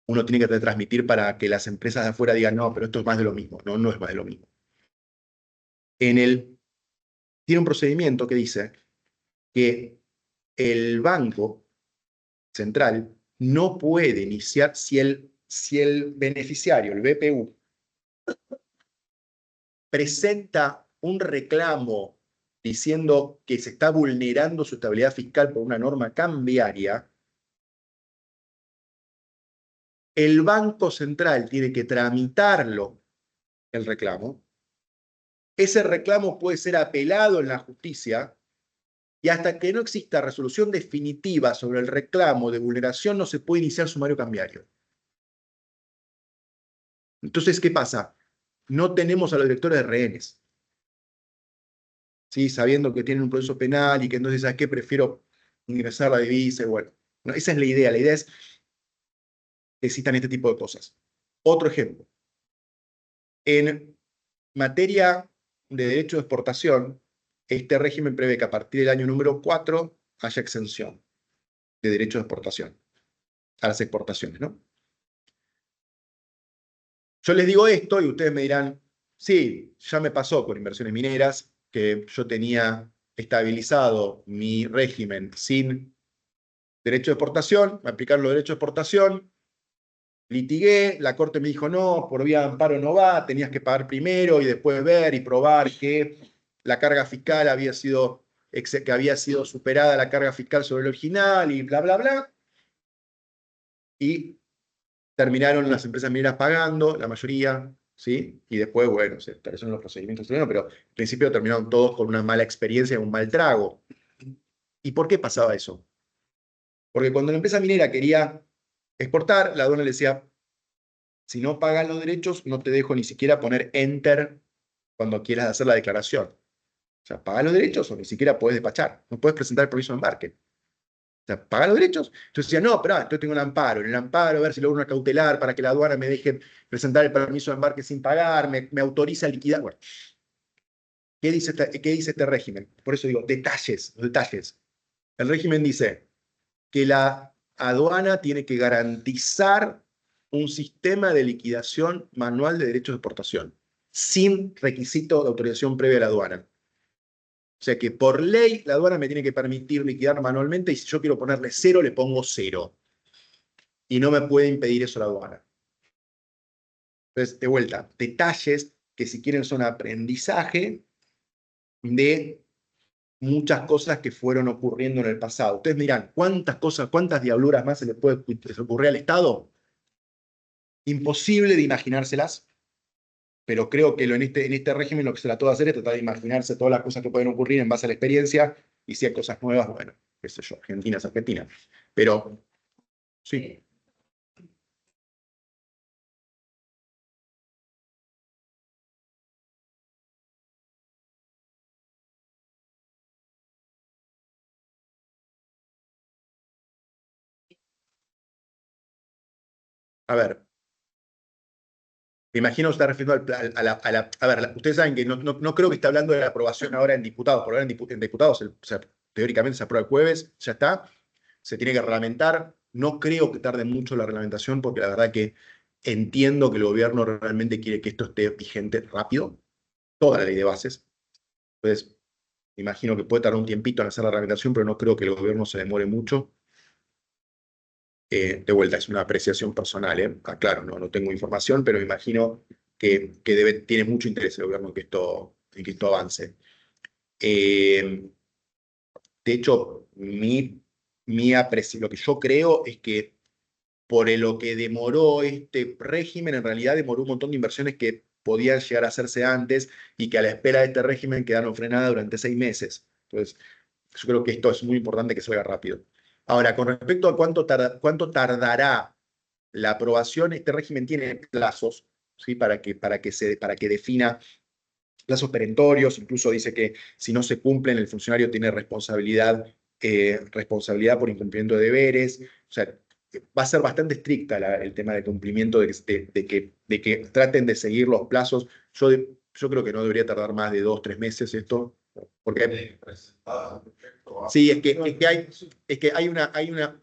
uno tiene que transmitir para que las empresas de afuera digan, no, pero esto es más de lo mismo. No, no es más de lo mismo. Tiene un procedimiento que dice que el banco central no puede iniciar si el beneficiario, el BPU, presenta un reclamo diciendo que se está vulnerando su estabilidad fiscal por una norma cambiaria, el Banco Central tiene que tramitarlo, el reclamo. Ese reclamo puede ser apelado en la justicia y hasta que no exista resolución definitiva sobre el reclamo de vulneración no se puede iniciar sumario cambiario. Entonces, ¿qué pasa? No tenemos a los directores de rehenes, ¿sí? Sabiendo que tienen un proceso penal y que entonces, ¿sabes qué? Prefiero ingresar la divisa. Bueno, no, esa es la idea. La idea es que existan este tipo de cosas. Otro ejemplo. En materia de derecho de exportación, este régimen prevé que a partir del año número 4 haya exención de derecho de exportación a las exportaciones, ¿no? Yo les digo esto y ustedes me dirán, sí, ya me pasó con inversiones mineras, que yo tenía estabilizado mi régimen sin derecho de exportación, me aplicaron los derechos de exportación, litigué, la corte me dijo, no, por vía de amparo no va, tenías que pagar primero y después ver y probar que la carga fiscal que había sido superada la carga fiscal sobre el original y bla, bla, bla. Y terminaron las empresas mineras pagando, la mayoría, ¿sí? Y después, bueno, se establecieron los procedimientos, pero en principio terminaron todos con una mala experiencia, un mal trago. ¿Y por qué pasaba eso? Porque cuando la empresa minera quería exportar, la aduana le decía, si no pagas los derechos, no te dejo ni siquiera poner enter cuando quieras hacer la declaración. O sea, pagas los derechos o ni siquiera puedes despachar, no puedes presentar el permiso de embarque. O sea, paga los derechos. Entonces decía, no, pero entonces tengo un amparo. En el amparo, a ver si logro una cautelar para que la aduana me deje presentar el permiso de embarque sin pagar, me autoriza a liquidar. Bueno, ¿qué dice este régimen? Por eso digo, detalles, los detalles. El régimen dice que la aduana tiene que garantizar un sistema de liquidación manual de derechos de exportación, sin requisito de autorización previa a la aduana. O sea que por ley la aduana me tiene que permitir liquidar manualmente y si yo quiero ponerle 0, le pongo 0. Y no me puede impedir eso la aduana. Entonces, de vuelta, detalles que si quieren son aprendizaje de muchas cosas que fueron ocurriendo en el pasado. Ustedes dirán, ¿cuántas cosas, cuántas diabluras más se le puede ocurrir al Estado? Imposible de imaginárselas, pero creo que en este régimen lo que se trató de hacer es tratar de imaginarse todas las cosas que pueden ocurrir en base a la experiencia, y si hay cosas nuevas, bueno, qué sé yo, Argentina es Argentina. Pero, sí. A ver, me imagino que está refiriendo a ver, ustedes saben que no creo que esté hablando de la aprobación ahora en diputados, por ahora en diputados, o sea, teóricamente se aprueba el jueves, ya está, se tiene que reglamentar. No creo que tarde mucho la reglamentación, porque la verdad que entiendo que el gobierno realmente quiere que esto esté vigente rápido, toda la ley de bases. Entonces, me imagino que puede tardar un tiempito en hacer la reglamentación, pero no creo que el gobierno se demore mucho. De vuelta, es una apreciación personal, ¿eh? Claro, no tengo información, pero me imagino que tiene mucho interés el gobierno en que esto avance. De hecho, lo que yo creo es que por lo que demoró este régimen, en realidad demoró un montón de inversiones que podían llegar a hacerse antes y que a la espera de este régimen quedaron frenadas durante 6 meses. Entonces, yo creo que esto es muy importante que salga rápido. Ahora, con respecto a cuánto tardará la aprobación, este régimen tiene plazos, ¿sí? Para que defina plazos perentorios, incluso dice que si no se cumplen, el funcionario tiene responsabilidad por incumplimiento de deberes. O sea, va a ser bastante estricta el tema de cumplimiento, de que traten de seguir los plazos. Yo creo que no debería tardar más de 2 o 3 meses esto, porque sí, es que hay una,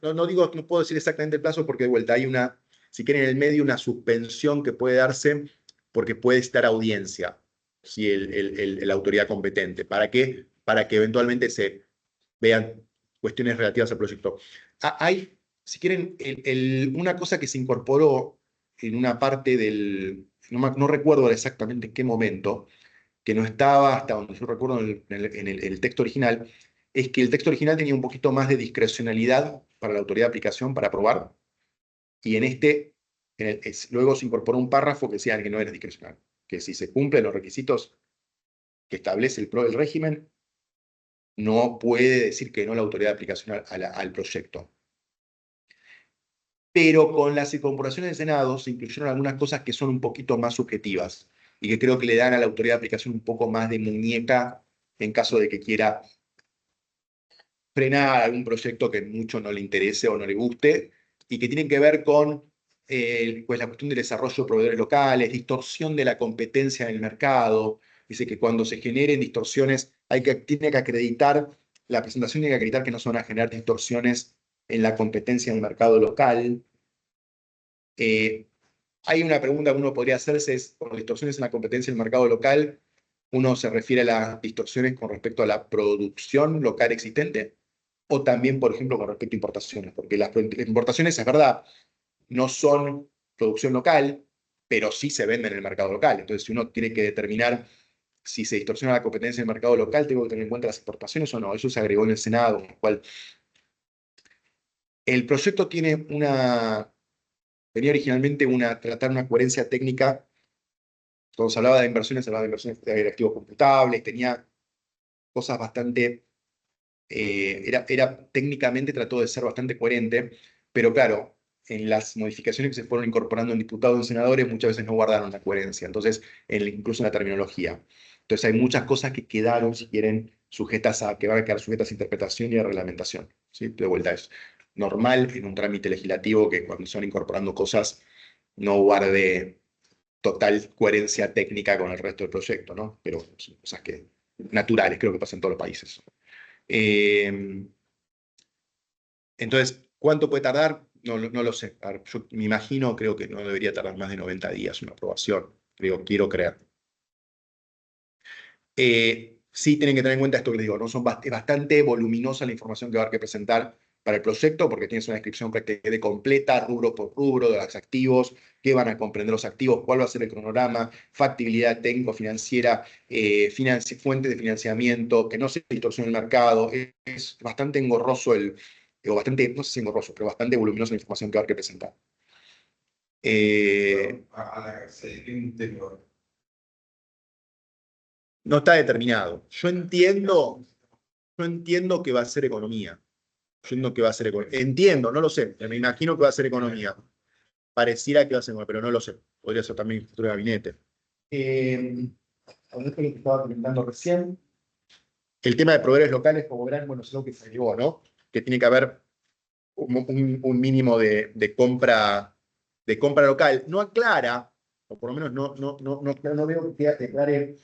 no digo, no puedo decir exactamente el plazo porque de vuelta hay una, si quieren en el medio, una suspensión que puede darse porque puede estar audiencia, si la autoridad competente. ¿Para qué? Para que eventualmente se vean cuestiones relativas al proyecto. Hay, si quieren, una cosa que se incorporó en una parte no recuerdo exactamente en qué momento, que no estaba hasta donde yo recuerdo en el texto original, es que el texto original tenía un poquito más de discrecionalidad para la autoridad de aplicación para aprobar, y en este, luego se incorporó un párrafo que decía que no era discrecional, que si se cumplen los requisitos que establece el régimen, no puede decir que no la autoridad de aplicación al proyecto. Pero con las incorporaciones del Senado se incluyeron algunas cosas que son un poquito más subjetivas y que creo que le dan a la autoridad de aplicación un poco más de muñeca en caso de que quiera frenar algún proyecto que mucho no le interese o no le guste, y que tienen que ver con pues la cuestión del desarrollo de proveedores locales, distorsión de la competencia en el mercado. Dice que cuando se generen distorsiones, tiene que acreditar, la presentación tiene que acreditar que no se van a generar distorsiones en la competencia en el mercado local. Hay una pregunta que uno podría hacerse, es, por distorsiones en la competencia en el mercado local, uno se refiere a las distorsiones con respecto a la producción local existente, o también, por ejemplo, con respecto a importaciones, porque las importaciones, es verdad, no son producción local, pero sí se venden en el mercado local. Entonces, si uno tiene que determinar si se distorsiona la competencia en el mercado local, tengo que tener en cuenta las exportaciones o no. Eso se agregó en el Senado, con lo cual el proyecto tenía originalmente tratar una coherencia técnica. Cuando se hablaba de inversiones, hablaba de inversiones de activos computables, tenía cosas bastante, técnicamente trató de ser bastante coherente, pero claro, en las modificaciones que se fueron incorporando en diputados y senadores muchas veces no guardaron la coherencia, entonces, incluso en la terminología. Entonces hay muchas cosas que quedaron, si quieren, que van a quedar sujetas a interpretación y a reglamentación. ¿Sí? De vuelta, es normal en un trámite legislativo que cuando se van incorporando cosas no guarde total coherencia técnica con el resto del proyecto, ¿no? Pero son cosas naturales, creo que pasa en todos los países. Entonces, ¿cuánto puede tardar? No lo sé. A ver, yo me imagino, creo que no debería tardar más de 90 días una aprobación. Quiero creer. Sí tienen que tener en cuenta esto que les digo, ¿no? Es bastante voluminosa la información que va a haber que presentar para el proyecto, porque tienes una descripción prácticamente completa, rubro por rubro, de los activos, qué van a comprender los activos, cuál va a ser el cronograma, factibilidad técnico-financiera, fuentes de financiamiento, que no se distorsione el mercado. Es bastante engorroso o bastante, no sé si engorroso, pero bastante voluminosa la información que va a haber que presentar. No está determinado. Yo entiendo que va a ser economía. Entiendo, no lo sé. Me imagino que va a ser economía. Pareciera que va a ser economía, pero no lo sé. Podría ser también futuro de gabinete. A ver, esto es lo que estaba comentando recién. El tema de proveedores locales, como verán, bueno, es algo que se llevó, ¿no? Que tiene que haber un mínimo de compra local. No aclara, o por lo menos no veo que declare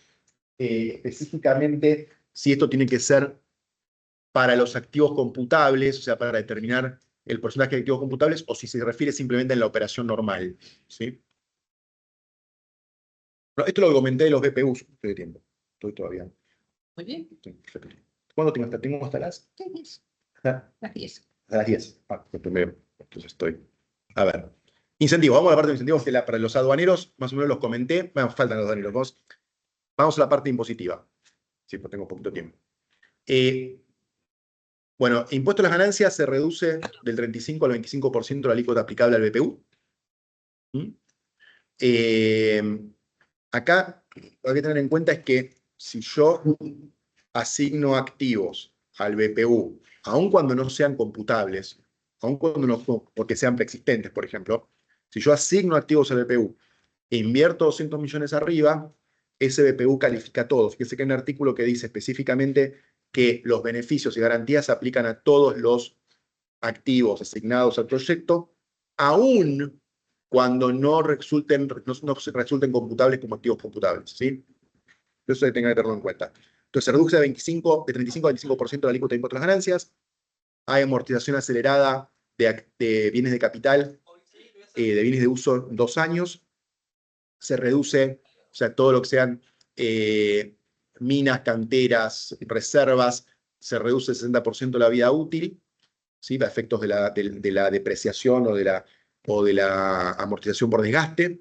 específicamente si esto tiene que ser para los activos computables, o sea, para determinar el porcentaje de activos computables, o si se refiere simplemente en la operación normal. ¿Sí? No, esto lo comenté de los BPUs, estoy de tiempo. Estoy todavía.
Muy bien.
¿Cuándo tengo hasta las?
Las 10.
A las 10. Primero. Entonces estoy. A ver. Incentivos. Vamos a la parte de incentivos que para los aduaneros, más o menos los comenté. Bueno, faltan los aduaneros. Vamos a la parte impositiva. Sí, pues tengo poquito tiempo. Bueno, impuesto a las ganancias se reduce del 35 al 25% la alícuota aplicable al BPU. Acá lo que hay que tener en cuenta es que si yo asigno activos al BPU, aun cuando no sean computables, aun cuando no, porque sean preexistentes, por ejemplo, Si yo asigno activos al BPU e invierto 200 millones arriba, ese BPU califica a todos. Fíjese que hay un artículo que dice específicamente que los beneficios y garantías se aplican a todos los activos asignados al proyecto, aún cuando no resulten computables como activos computables, ¿sí? Eso hay que tenerlo en cuenta. Entonces se reduce de 35 a 25% la alícuota de impuesto a las ganancias, hay amortización acelerada de bienes de capital, de bienes de uso 2 años, se reduce, o sea, todo lo que sean minas, canteras, reservas, se reduce el 60% la vida útil, ¿sí? A efectos de la depreciación o de la amortización por desgaste.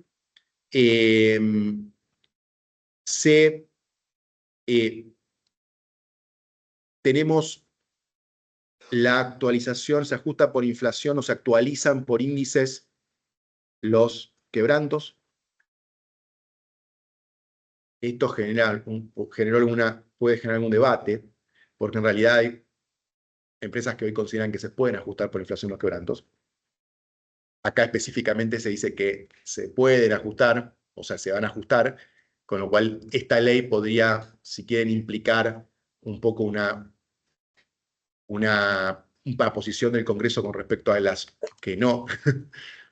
Tenemos la actualización, se ajusta por inflación o se actualizan por índices los quebrantos. Esto puede generar algún debate, porque en realidad hay empresas que hoy consideran que se pueden ajustar por inflación los quebrantos. Acá específicamente se dice que se pueden ajustar, o sea, se van a ajustar, con lo cual esta ley podría, si quieren, implicar un poco una posición del Congreso con respecto a las que no.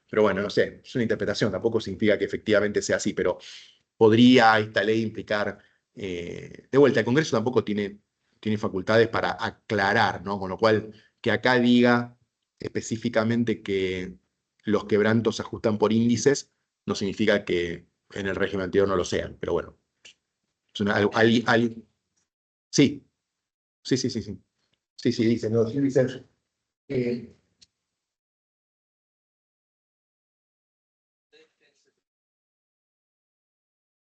Pero bueno, no sé, es una interpretación, tampoco significa que efectivamente sea así, pero podría esta ley implicar, de vuelta, el Congreso tampoco tiene facultades para aclarar, ¿no? Con lo cual, que acá diga específicamente que los quebrantos se ajustan por índices, no significa que en el régimen anterior no lo sean, pero bueno. Es sí, sí, sí, sí, sí. Sí, sí, dicen, no, sí, dicen. eh,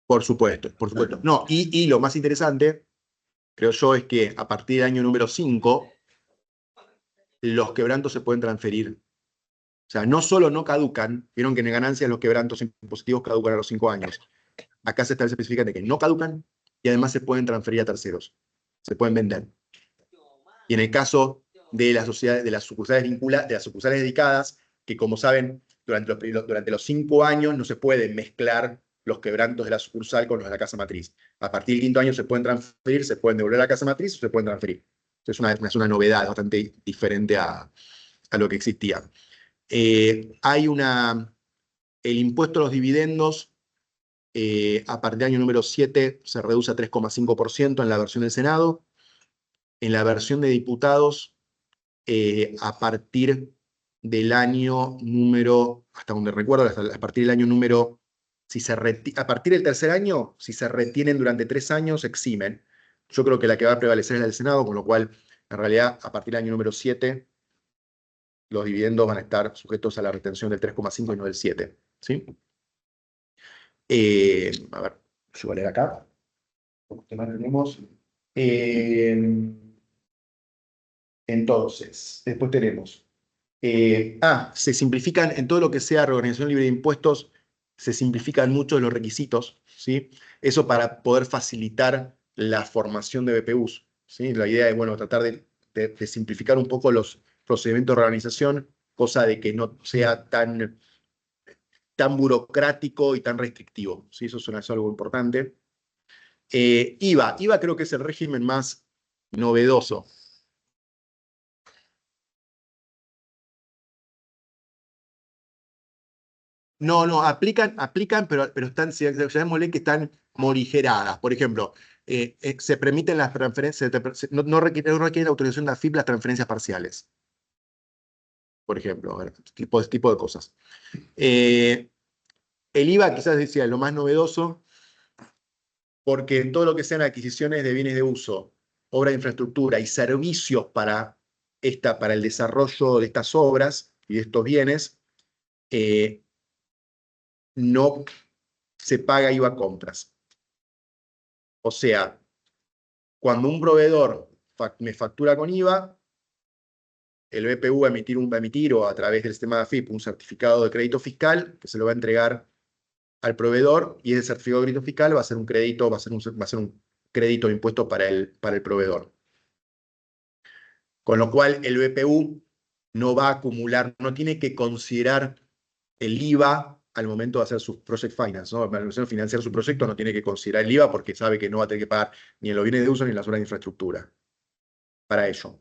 por supuesto, por supuesto. No, y lo más interesante, creo yo, es que a partir del año número 5, los quebrantos se pueden transferir. O sea, no solo no caducan, vieron que en ganancias los quebrantos impositivos caducan a los 5 años. Acá se establece específicamente que no caducan y además se pueden transferir a terceros. Se pueden vender. Y en el caso de las sociedades, de las sucursales dedicadas, que como saben, durante los 5 años no se pueden mezclar los quebrantos de la sucursal con los de la casa matriz. A partir del 5.º año se pueden transferir, se pueden devolver a la casa matriz o se pueden transferir. Es una novedad bastante diferente a lo que existía. El impuesto a los dividendos, a partir del año número 7, se reduce a 3,5% en la versión del Senado. En la versión de diputados, a partir del año número, hasta donde recuerdo, a partir del año número, a partir del tercer año, si se retienen durante 3 años, eximen. Yo creo que la que va a prevalecer es la del Senado, con lo cual, en realidad, a partir del año número 7, los dividendos van a estar sujetos a la retención del 3,5 y no del 7. ¿Sí? A ver, yo voy a leer acá. ¿Qué más tenemos? Entonces, después tenemos. Se simplifican en todo lo que sea reorganización libre de impuestos, se simplifican mucho los requisitos, ¿sí? Eso para poder facilitar la formación de BPUs, ¿sí? La idea es, bueno, tratar de simplificar un poco los procedimientos de reorganización, cosa de que no sea tan burocrático y tan restrictivo, ¿sí? Eso es algo importante. IVA creo que es el régimen más novedoso. No, aplican, pero están, llamémosle que están morigeradas. Por ejemplo, se permiten las transferencias, no requiere autorización de AFIP las transferencias parciales. Por ejemplo, a ver, tipo de cosas. El IVA quizás decía lo más novedoso, porque en todo lo que sean adquisiciones de bienes de uso, obra de infraestructura y servicios para el desarrollo de estas obras y de estos bienes, no se paga IVA a compras. O sea, cuando un proveedor me factura con IVA, el BPU va a emitir o a través del sistema de AFIP un certificado de crédito fiscal que se lo va a entregar al proveedor y ese certificado de crédito fiscal va a ser un crédito, va a ser un crédito de impuesto para el proveedor. Con lo cual el BPU no va a acumular, no tiene que considerar el IVA al momento de hacer sus project finance, ¿no? Al momento de financiar su proyecto no tiene que considerar el IVA porque sabe que no va a tener que pagar ni en los bienes de uso ni en las obras de infraestructura para ello.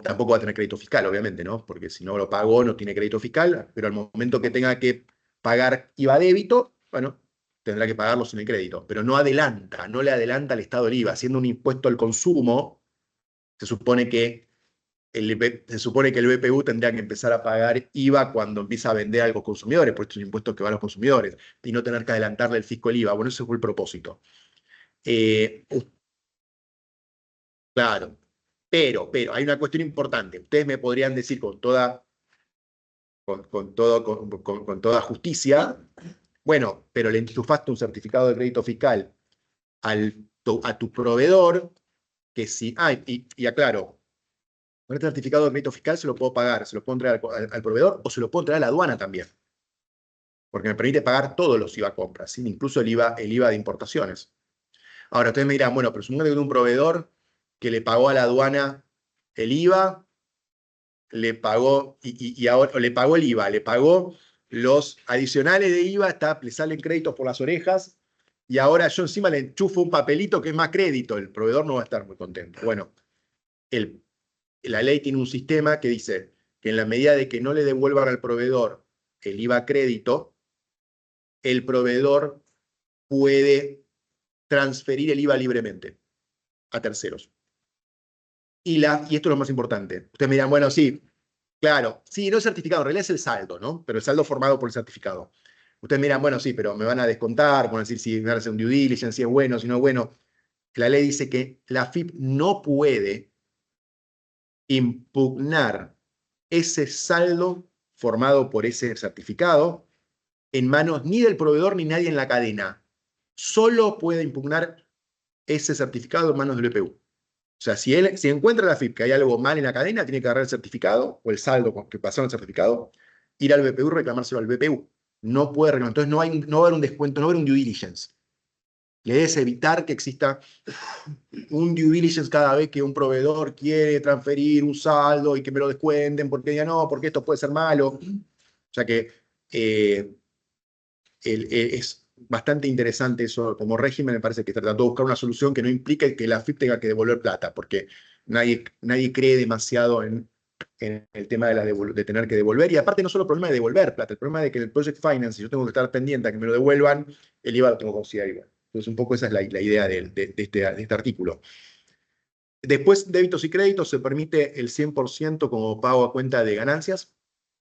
Tampoco va a tener crédito fiscal, obviamente, ¿no? Porque si no lo pagó, no tiene crédito fiscal, pero al momento que tenga que pagar IVA débito, bueno, tendrá que pagarlo sin el crédito. Pero no adelanta, no le adelanta al Estado el IVA. Siendo un impuesto al consumo, se supone que el BPU tendría que empezar a pagar IVA cuando empieza a vender a los consumidores, por estos impuestos que van a los consumidores, y no tener que adelantarle el fisco el IVA. Bueno, ese fue el propósito. Eh, claro, pero, hay una cuestión importante. Ustedes me podrían decir con toda justicia, bueno, pero le enchufaste un certificado de crédito fiscal a tu proveedor, que si, y aclaro, con este certificado de crédito fiscal se lo puedo pagar, se lo puedo entregar al proveedor o se lo puedo entregar a la aduana también, porque me permite pagar todos los IVA compras, ¿sí? Incluso el IVA de importaciones. Ahora, ustedes me dirán, bueno, pero supongamos que hay un proveedor que le pagó a la aduana el IVA, le pagó, y ahora le pagó el IVA, le pagó los adicionales de IVA, le salen créditos por las orejas, y ahora yo encima le enchufo un papelito que es más crédito, el proveedor no va a estar muy contento. Bueno, el, la ley tiene un sistema que dice que en la medida de que no le devuelvan al proveedor el IVA crédito, el proveedor puede transferir el IVA libremente a terceros. Y esto es lo más importante. Ustedes me dirán, bueno, sí, claro, sí, no es certificado, en realidad es el saldo, ¿no? Pero el saldo formado por el certificado. Ustedes miran, bueno, sí, pero me van a descontar, van a decir si van a hacer un due diligence, si es bueno, si no es bueno. La ley dice que la FIP no puede impugnar ese saldo formado por ese certificado en manos ni del proveedor ni nadie en la cadena. Solo puede impugnar ese certificado en manos del BPU. O sea, si encuentra la FIP que hay algo mal en la cadena, tiene que agarrar el certificado o el saldo que pasó en el certificado, ir al BPU y reclamárselo al BPU. No puede reclamar. Entonces no va a haber un descuento, no va a haber un due diligence. Le debes evitar que exista un due diligence cada vez que un proveedor quiere transferir un saldo y que me lo descuenten porque ya no, porque esto puede ser malo. O sea que eh, es bastante interesante eso como régimen. Me parece que tratando de buscar una solución que no implique que la FIP tenga que devolver plata, porque nadie cree demasiado en el tema de tener que devolver. Y aparte no solo el problema de devolver plata, el problema de que en el Project Finance, si yo tengo que estar pendiente a que me lo devuelvan, el IVA lo tengo que considerar igual. Entonces un poco esa es la idea de este artículo. Después, débitos y créditos, se permite el 100% como pago a cuenta de ganancias,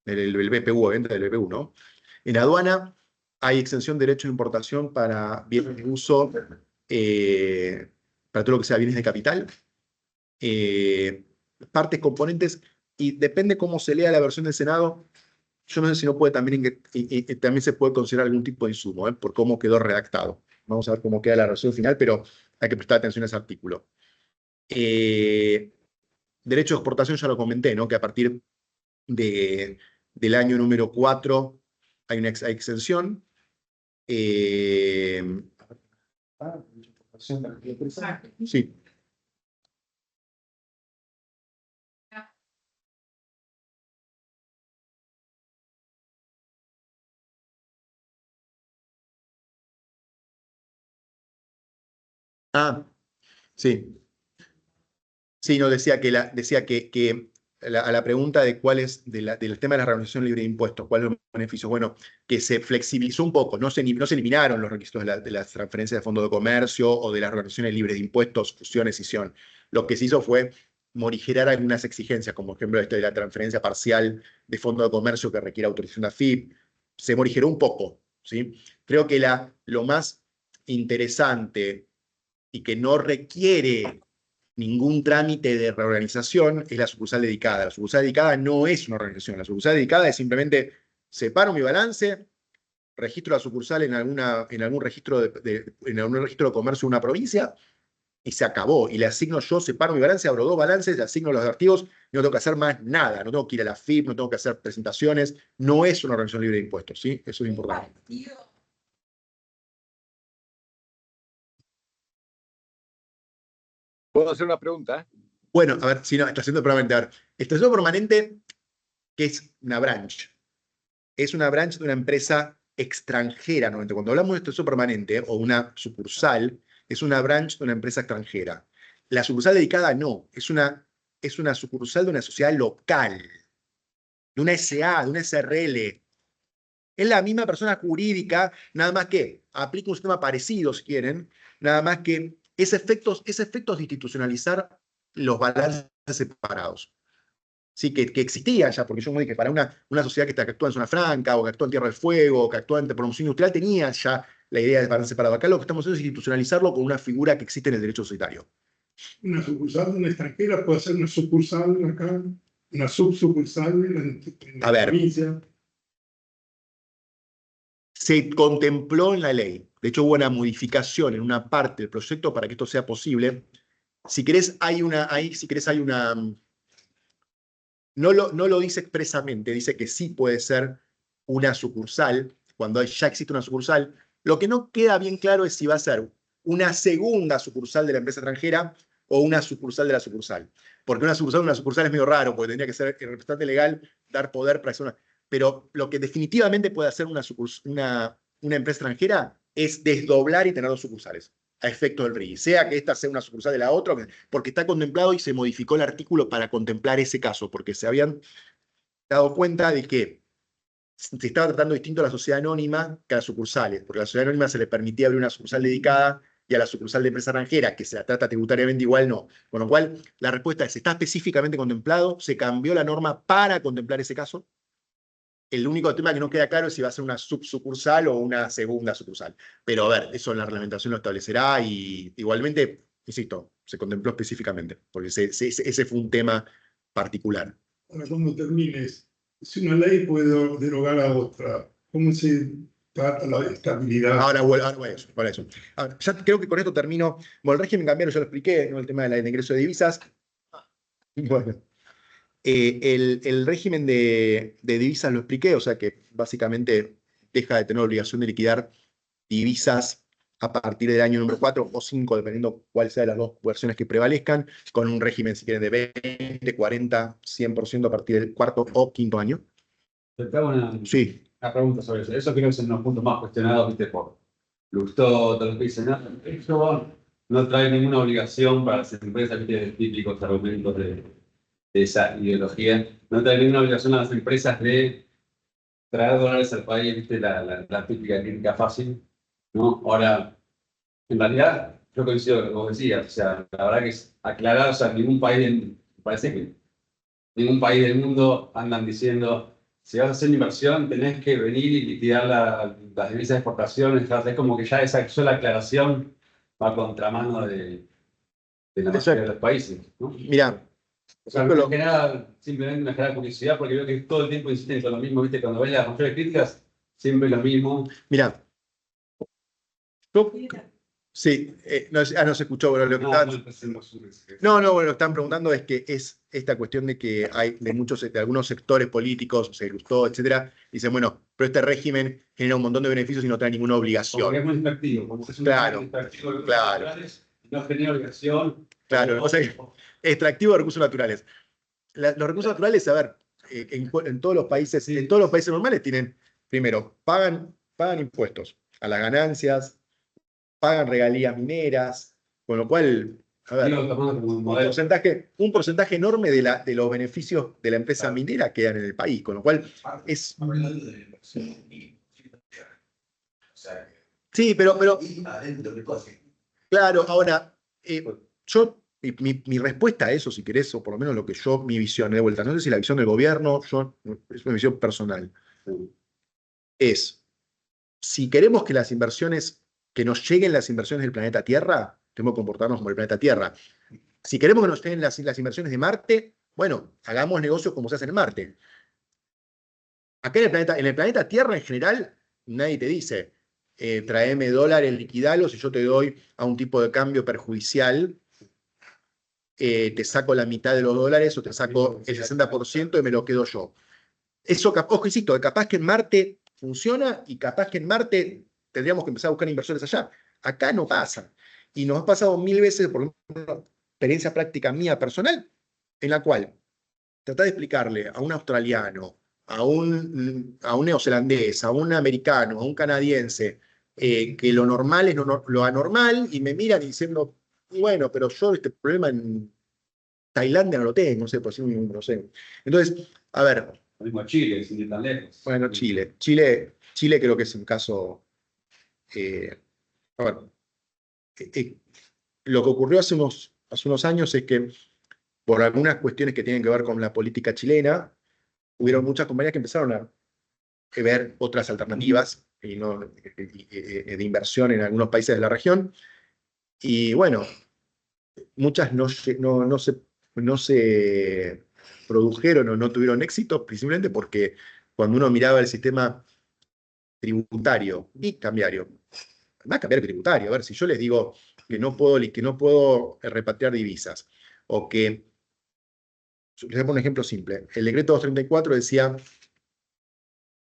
el BPU, venta del BPU, ¿no? En aduana hay exención de derecho de importación para bienes de uso, para todo lo que sea bienes de capital, eh, partes, componentes, y depende cómo se lea la versión del Senado, yo no sé si no puede también, también se puede considerar algún tipo de insumo, por cómo quedó redactado. Vamos a ver cómo queda la versión final, pero hay que prestar atención a ese artículo. Derecho de exportación ya lo comenté, ¿no? Que a partir del año número 4 hay una exención. Eh, sí. Ah, sí. Sí, no, decía que a la pregunta de cuál es, del tema de la reorganización libre de impuestos, cuáles son los beneficios, bueno, que se flexibilizó un poco, no se eliminaron los requisitos de las transferencias de fondo de comercio o de las organizaciones libres de impuestos, fusión, escisión. Lo que se hizo fue morigerar algunas exigencias, como por ejemplo de la transferencia parcial de fondo de comercio que requiere autorización de AFIP. Se morigeró un poco, ¿sí? Creo que lo más interesante y que no requiere ningún trámite de reorganización es la sucursal dedicada. La sucursal dedicada no es una organización. La sucursal dedicada es simplemente separo mi balance, registro la sucursal en algún registro de comercio de una provincia y se acabó. Y le asigno yo, separo mi balance, abro 2 balances, le asigno los activos y no tengo que hacer más nada. No tengo que ir a la FIP, no tengo que hacer presentaciones. No es una organización libre de impuestos, ¿sí? Eso es importante.
¿Puedo hacer una pregunta?
Bueno, a ver, si no, estación permanente. A ver, estación permanente, ¿qué es una branch? es una branch de una empresa extranjera. Normalmente, cuando hablamos de extensión permanente o una sucursal, es una branch de una empresa extranjera. La sucursal dedicada no, es una sucursal de una sociedad local, de una SA, de una SRL. Es la misma persona jurídica, nada más que aplica un sistema parecido, si quieren, nada más que es efectos de institucionalizar los balances separados. Sí, que existían ya, porque yo como dije, para una sociedad que actúa en zona franca, o que actúa en Tierra del Fuego, o que actúa en promoción industrial, tenía ya la idea de balance separado. Acá lo que estamos haciendo es institucionalizarlo con una figura que existe en el derecho societario.
Una sucursal de una extranjera puede ser una sucursal acá, una subsucursal en
A
la
ver.
provincia.
Se contempló en la ley. De hecho, hubo una modificación en una parte del proyecto para que esto sea posible. Si querés, hay una. No lo dice expresamente, dice que sí puede ser una sucursal, cuando ya existe una sucursal. Lo que no queda bien claro es si va a ser una segunda sucursal de la empresa extranjera o una sucursal de la sucursal. Porque una sucursal es medio raro, porque tendría que ser el representante legal, dar poder para hacer una. Pero lo que definitivamente puede hacer una empresa extranjera es desdoblar y tener dos sucursales a efectos del RIGI, sea que esta sea una sucursal de la otra, porque está contemplado y se modificó el artículo para contemplar ese caso, porque se habían dado cuenta de que se estaba tratando distinto a la sociedad anónima que a las sucursales, porque a la sociedad anónima se le permitía abrir una sucursal dedicada y a la sucursal de empresa extranjera, que se la trata tributariamente igual, no. Con lo cual, la respuesta es, está específicamente contemplado, se cambió la norma para contemplar ese caso. El único tema que no queda claro es si va a ser una subsucursal o una segunda sucursal. Pero a ver, eso la reglamentación lo establecerá y igualmente, insisto, se contempló específicamente, porque ese fue un tema particular.
Ahora, cuando termines, si una ley puede derogar a otra, ¿cómo se trata la estabilidad?
Ahora voy a eso, para eso. Ahora, ya creo que con esto termino. Bueno, el régimen cambiario ya lo expliqué, ¿no? El tema de ingreso de divisas. Bueno, el régimen de divisas lo expliqué, o sea que básicamente deja de tener obligación de liquidar divisas a partir del año número 4 o 5, dependiendo cuál sea de las dos versiones que prevalezcan, con un régimen, si quieren, de 20, 40, 100% a partir del cuarto o quinto año.
Te hago
Sí.
una pregunta sobre eso. Eso creo que es uno de los puntos más cuestionados, ¿viste? Por Lustó, todos los que dicen, no, eso no trae ninguna obligación para las empresas, ¿viste? Típicos argumentos de esa ideología. No trae ninguna obligación a las empresas de traer dólares al país, ¿viste? La típica crítica fácil, ¿no? Ahora, en realidad, yo coincido con lo que vos decías. O sea, la verdad que es aclarar, o sea, parece que ningún país del mundo andan diciendo, si vas a hacer una inversión, tenés que venir y liquidar las divisas de exportación. Es como que ya esa sola aclaración va a contramano de la mayoría de los países, ¿no?
Mira,
O sea, me genera simplemente me genera curiosidad porque veo que todo el tiempo insisten con lo mismo, ¿viste? Cuando ves las mayores críticas, siempre lo mismo.
mira. Sí, no se escuchó, bueno, lo que bueno, lo que están preguntando es que es esta cuestión de que hay de algunos sectores políticos, se Lustó, etcétera, dicen, bueno, pero este régimen genera un montón de beneficios y no trae ninguna obligación.
Porque es muy extractivo, como es un
Claro, claro.
No genera obligación.
Claro, o sea, extractivo de recursos naturales. Los recursos naturales, a ver, en todos los países, en todos los países normales tienen, primero, pagan impuestos a las ganancias, pagan regalías mineras, con lo cual, a ver, un porcentaje enorme de los beneficios de la empresa minera quedan en el país, con lo cual es. Sí, pero claro, ahora, mi respuesta a eso, si querés, o por lo menos lo que mi visión, de vuelta, no sé si la visión del gobierno, es una visión personal, es, si queremos que nos lleguen las inversiones del planeta Tierra, tenemos que comportarnos como el planeta Tierra. Si queremos que nos lleguen las inversiones de Marte, bueno, hagamos negocios como se hace en Marte. Acá en el planeta Tierra en general, nadie te dice, tráeme dólares, liquidalos y yo te doy a un tipo de cambio perjudicial, te saco la mitad de los dólares o te saco el 60% y me lo quedo yo. Eso, ojo, insisto, capaz que en Marte funciona y capaz que en Marte tendríamos que empezar a buscar inversores allá. Acá no pasa. Y nos ha pasado 1000 veces, por una experiencia práctica mía personal, en la cual tratás de explicarle a un australiano, a un neozelandés, a un americano, a un canadiense, que lo normal es lo anormal, y me miran diciendo, bueno, pero yo este problema en Tailandia no lo tengo, no sé, por decir no sé. Entonces, a ver,
Lo mismo Chile, sin ir tan lejos.
bueno, Chile creo que es un caso, a ver, lo que ocurrió hace unos años es que por algunas cuestiones que tienen que ver con la política chilena, hubieron muchas compañías que empezaron a ver otras alternativas de inversión en algunos países de la región. Y bueno, muchas no se produjeron o no tuvieron éxito, principalmente porque cuando uno miraba el sistema tributario y cambiario, más cambiario que tributario, a ver, si yo les digo que no puedo repatriar divisas, o que, les voy a poner un ejemplo simple, el decreto 234 decía,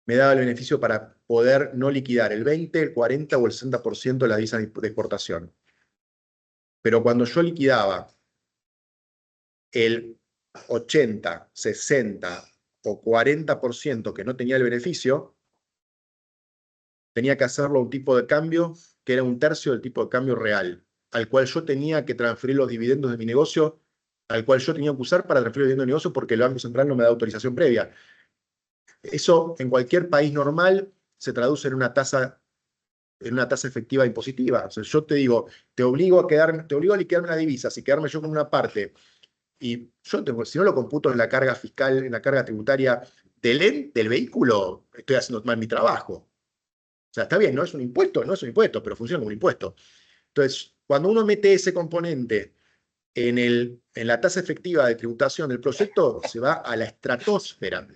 me daba el beneficio para poder no liquidar el 20, el 40 o el 60% de las divisas de exportación. Pero cuando yo liquidaba el 80, 60 o 40% que no tenía el beneficio, tenía que hacerlo a un tipo de cambio que era un tercio del tipo de cambio real, al cual yo tenía que transferir los dividendos de mi negocio, al cual yo tenía que usar para transferir los dividendos de mi negocio porque el Banco Central no me da autorización previa. Eso en cualquier país normal se traduce en una tasa efectiva impositiva. O sea, yo te digo, te obligo a liquidarme las divisas y quedarme yo con una parte. Y yo, si no lo computo en la carga fiscal, en la carga tributaria del vehículo, estoy haciendo mal mi trabajo. O sea, está bien, no es un impuesto, pero funciona como un impuesto. Entonces, cuando uno mete ese componente en la tasa efectiva de tributación del proyecto, se va a la estratosfera.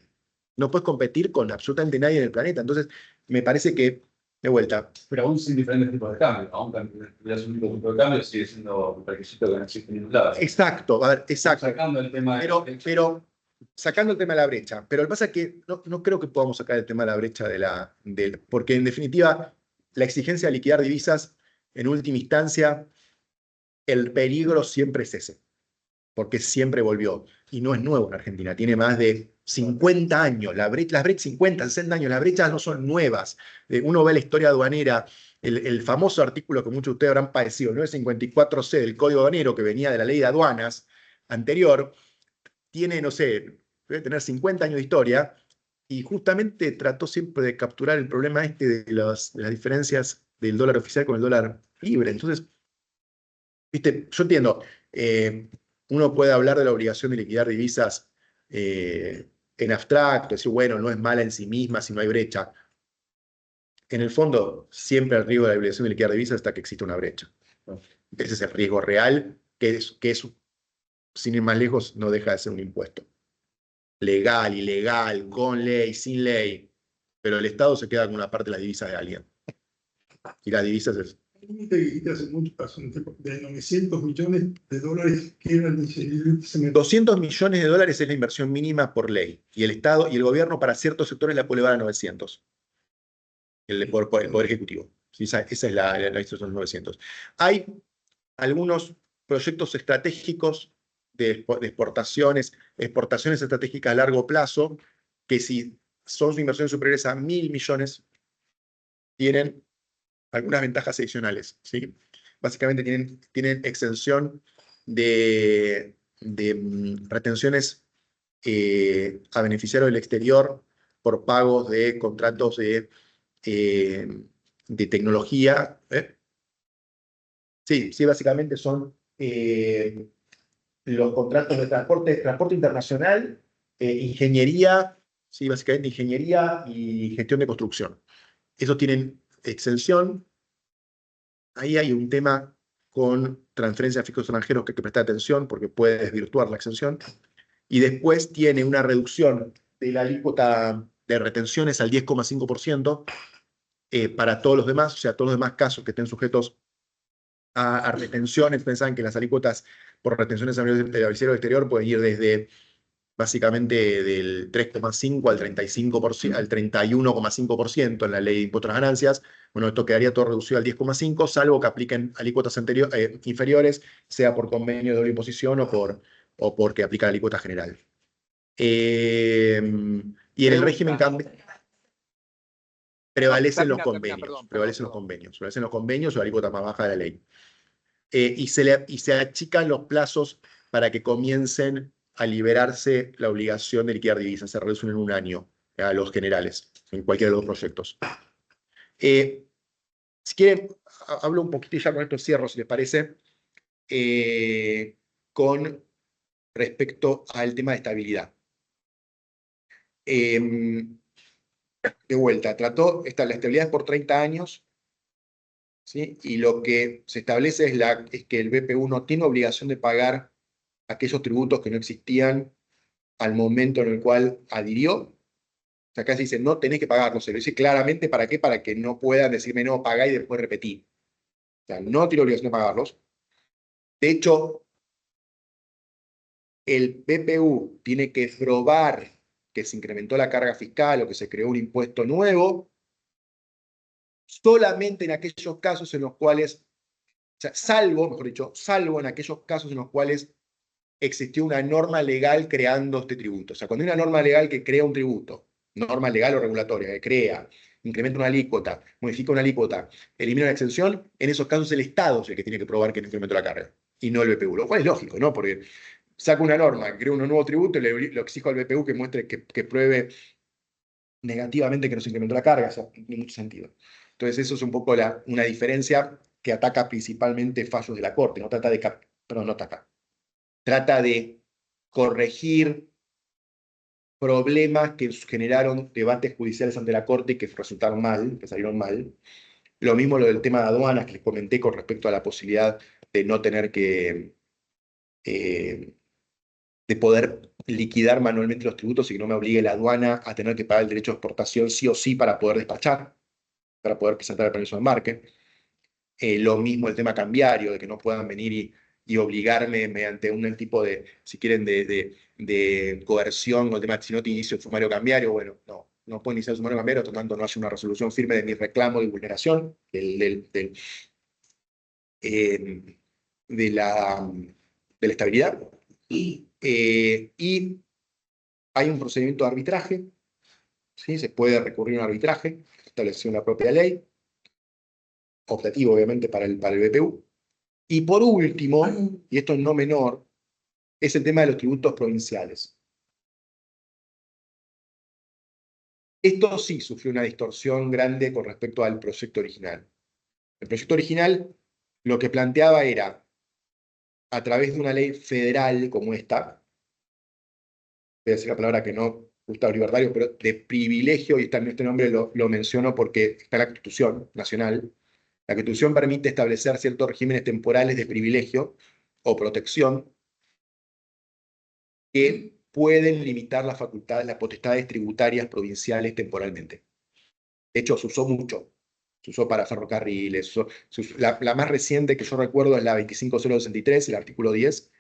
No puedes competir con absolutamente nadie en el planeta. Entonces, me parece que, de vuelta.
Pero aún sin diferentes tipos de cambio. Aún tuvieras un tipo de cambio, sigue siendo un requisito que no existe en ningún lado.
Exacto, a ver, exacto.
Sacando el tema
pero sacando el tema de la brecha. Pero lo que pasa es que no creo que podamos sacar el tema de la brecha porque en definitiva, la exigencia de liquidar divisas, en última instancia, el peligro siempre es ese. Porque siempre volvió. Y no es nuevo en Argentina, tiene más de 50 años. Las brechas 50, 60 años, las brechas no son nuevas. Uno ve la historia aduanera, el famoso artículo que muchos de ustedes habrán padecido, 954C del Código Aduanero, que venía de la ley de aduanas anterior, tiene, no sé, debe tener 50 años de historia, y justamente trató siempre de capturar el problema de las diferencias del dólar oficial con el dólar libre. Entonces, viste, yo entiendo, uno puede hablar de la obligación de liquidar divisas en abstracto, decir, bueno, no es mala en sí misma si no hay brecha. En el fondo, siempre el riesgo de la obligación de liquidar divisas hasta que existe una brecha. Ese es el riesgo real, que es, sin ir más lejos, no deja de ser un impuesto. Legal, ilegal, con ley, sin ley. Pero el Estado se queda con una parte de las divisas de alguien. Y las divisas es...
Hace mucho, de 900 millones de dólares que eran
200 millones de dólares es la inversión mínima por ley. Y el Estado y el gobierno para ciertos sectores la puede elevar a 900. El Poder Ejecutivo. ¿Sí? Esa es la instrucción 900. Hay algunos proyectos estratégicos de exportaciones estratégicas a largo plazo, que si son inversiones superiores a 1.000 millones, tienen algunas ventajas adicionales, ¿sí? Básicamente tienen exención de retenciones a beneficiarios del exterior por pagos de contratos de tecnología. Sí, básicamente son los contratos de transporte internacional, ingeniería, sí, básicamente ingeniería y gestión de construcción. Esos tienen exención. Ahí hay un tema con transferencias a fiscos extranjeros que hay que prestar atención porque puede desvirtuar la exención. Y después tiene una reducción de la alícuota de retenciones al 10,5% para todos los demás, o sea, todos los demás casos que estén sujetos a retenciones. Pensaban que las alícuotas por retenciones a beneficiario exterior pueden ir desde básicamente del 3,5 al 35%, al 31,5% en la ley de impuestos a las ganancias. Bueno, esto quedaría todo reducido al 10,5, salvo que apliquen alícuotas inferiores, sea por convenio de doble imposición o porque aplica la alícuota general. Y Y en el régimen prevalecen los
Termina,
convenios.
perdón,
Prevalecen los
perdón.
convenios. Prevalecen los convenios o la alícuota más baja de la ley. Y se achican los plazos para que comiencen a liberarse la obligación de liquidar divisas. Se reducen en un año a los generales, en cualquiera de los proyectos. Si quieren, hablo un poquito y ya con esto cierro, si les parece, con respecto al tema de estabilidad. De vuelta, la estabilidad es por 30 años, ¿sí? Y lo que se establece es que el BPU no tiene obligación de pagar aquellos tributos que no existían al momento en el cual adhirió. O sea, acá se dice, no tenés que pagarlos. Se lo dice claramente, ¿para qué? Para que no puedan decirme, no, pagá y después repetir. O sea, no tiene obligación de pagarlos. De hecho, el BPU tiene que probar que se incrementó la carga fiscal o que se creó un impuesto nuevo, solamente en aquellos casos en los cuales, o sea, mejor dicho, salvo en aquellos casos en los cuales existió una norma legal creando este tributo. O sea, cuando hay una norma legal que crea un tributo, norma legal o regulatoria, que crea, incrementa una alícuota, modifica una alícuota, elimina una exención, en esos casos el Estado es el que tiene que probar que no incrementó la carga, y no el BPU, lo cual es lógico, ¿no? Porque saco una norma, creo un nuevo tributo y lo exijo al BPU que muestre, que pruebe negativamente que no se incrementó la carga, o sea, no tiene mucho sentido. Entonces eso es un poco una diferencia que ataca principalmente fallos de la Corte, no trata de, perdón, no ataca, trata de corregir problemas que generaron debates judiciales ante la Corte y que resultaron mal, que salieron mal. Lo mismo lo del tema de aduanas que les comenté con respecto a la posibilidad de no tener que, de poder liquidar manualmente los tributos y que no me obligue la aduana a tener que pagar el derecho de exportación sí o sí para poder despachar, para poder presentar el permiso de embarque. Lo mismo el tema cambiario, de que no puedan venir y obligarme mediante un tipo de, si quieren, de coerción, o el tema de si no te inicio el sumario cambiario, bueno, no puedo iniciar el sumario cambiario, por tanto no hace una resolución firme de mi reclamo de vulneración de la estabilidad. Y hay un procedimiento de arbitraje, ¿sí? Se puede recurrir a un arbitraje establecido en la propia ley, optativo obviamente para el BPU. Y por último, y esto es no menor, es el tema de los tributos provinciales. Esto sí sufrió una distorsión grande con respecto al proyecto original. El proyecto original lo que planteaba era, a través de una ley federal como esta, voy a decir la palabra que no gusta libertario, pero de privilegio, y este nombre lo menciono porque está en la Constitución Nacional. La Constitución permite establecer ciertos regímenes temporales de privilegio o protección que pueden limitar las potestades tributarias provinciales temporalmente. De hecho, se usó mucho. Se usó para ferrocarriles. La más reciente que yo recuerdo es la 25063, el artículo 10,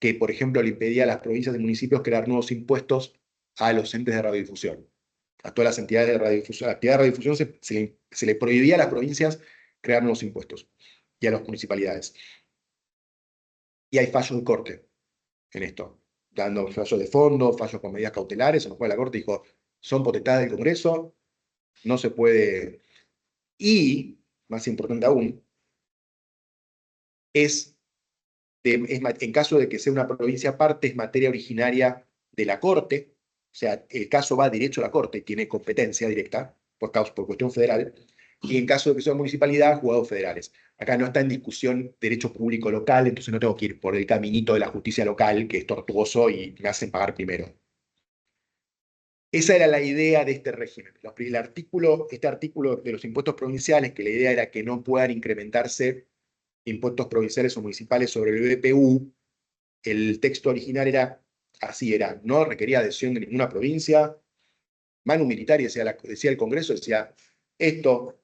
que, por ejemplo, le impedía a las provincias y municipios crear nuevos impuestos a los entes de radiodifusión. A todas las entidades de radiodifusión. A la actividad de radiodifusión se le prohibía a las provincias crear nuevos impuestos y a las municipalidades. Y hay fallos de corte en esto, dando fallos de fondo, fallos con medidas cautelares, en los cuales la Corte dijo, son potestades del Congreso, no se puede. Y, más importante aún, en caso de que sea una provincia aparte, es materia originaria de la Corte, o sea, el caso va derecho a la Corte, tiene competencia directa por cuestión federal, y en caso de que sea una municipalidad, juzgados federales. Acá no está en discusión derecho público local, entonces no tengo que ir por el caminito de la justicia local, que es tortuoso y me hacen pagar primero. Esa era la idea de este régimen. Este artículo de los impuestos provinciales, que la idea era que no puedan incrementarse impuestos provinciales o municipales sobre el BPU, el texto original era así, no requería adhesión de ninguna provincia. Manu Militari decía el Congreso, decía, esto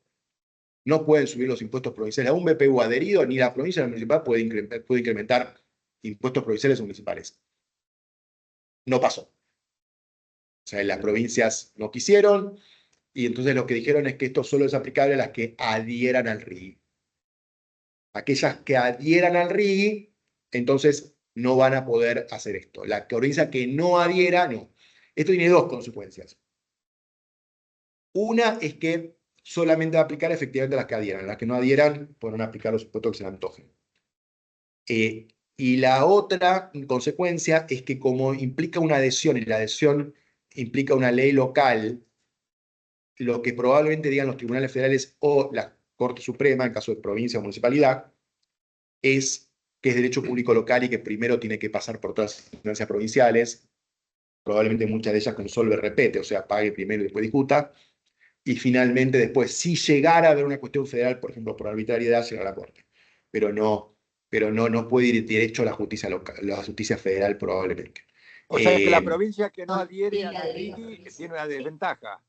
no pueden subir los impuestos provinciales a un BPU adherido, ni la provincia ni la municipal puede incrementar impuestos provinciales o municipales. No pasó. O sea, las provincias no quisieron, y entonces lo que dijeron es que esto solo es aplicable a las que adhieran al RIGI. Aquellas que adhieran al RIGI, entonces no van a poder hacer esto. La provincia que no adhiera, no. Esto tiene dos consecuencias. Una es que solamente va a aplicar efectivamente a las que adhieran. Las que no adhieran podrán aplicar los supuestos que se le antojen. Y la otra consecuencia es que como implica una adhesión y la adhesión implica una ley local, lo que probablemente digan los tribunales federales o la Corte Suprema, en caso de provincia o municipalidad, es que es derecho público local y que primero tiene que pasar por todas las instancias provinciales, probablemente muchas de ellas con solve repete, o sea, pague primero y después discuta, y finalmente después, si llegara a haber una cuestión federal, por ejemplo, por arbitrariedad, llega a la Corte. No puede ir derecho a la justicia local, la justicia federal probablemente.
O sea que la provincia que no adhiere a la RIGI tiene una desventaja.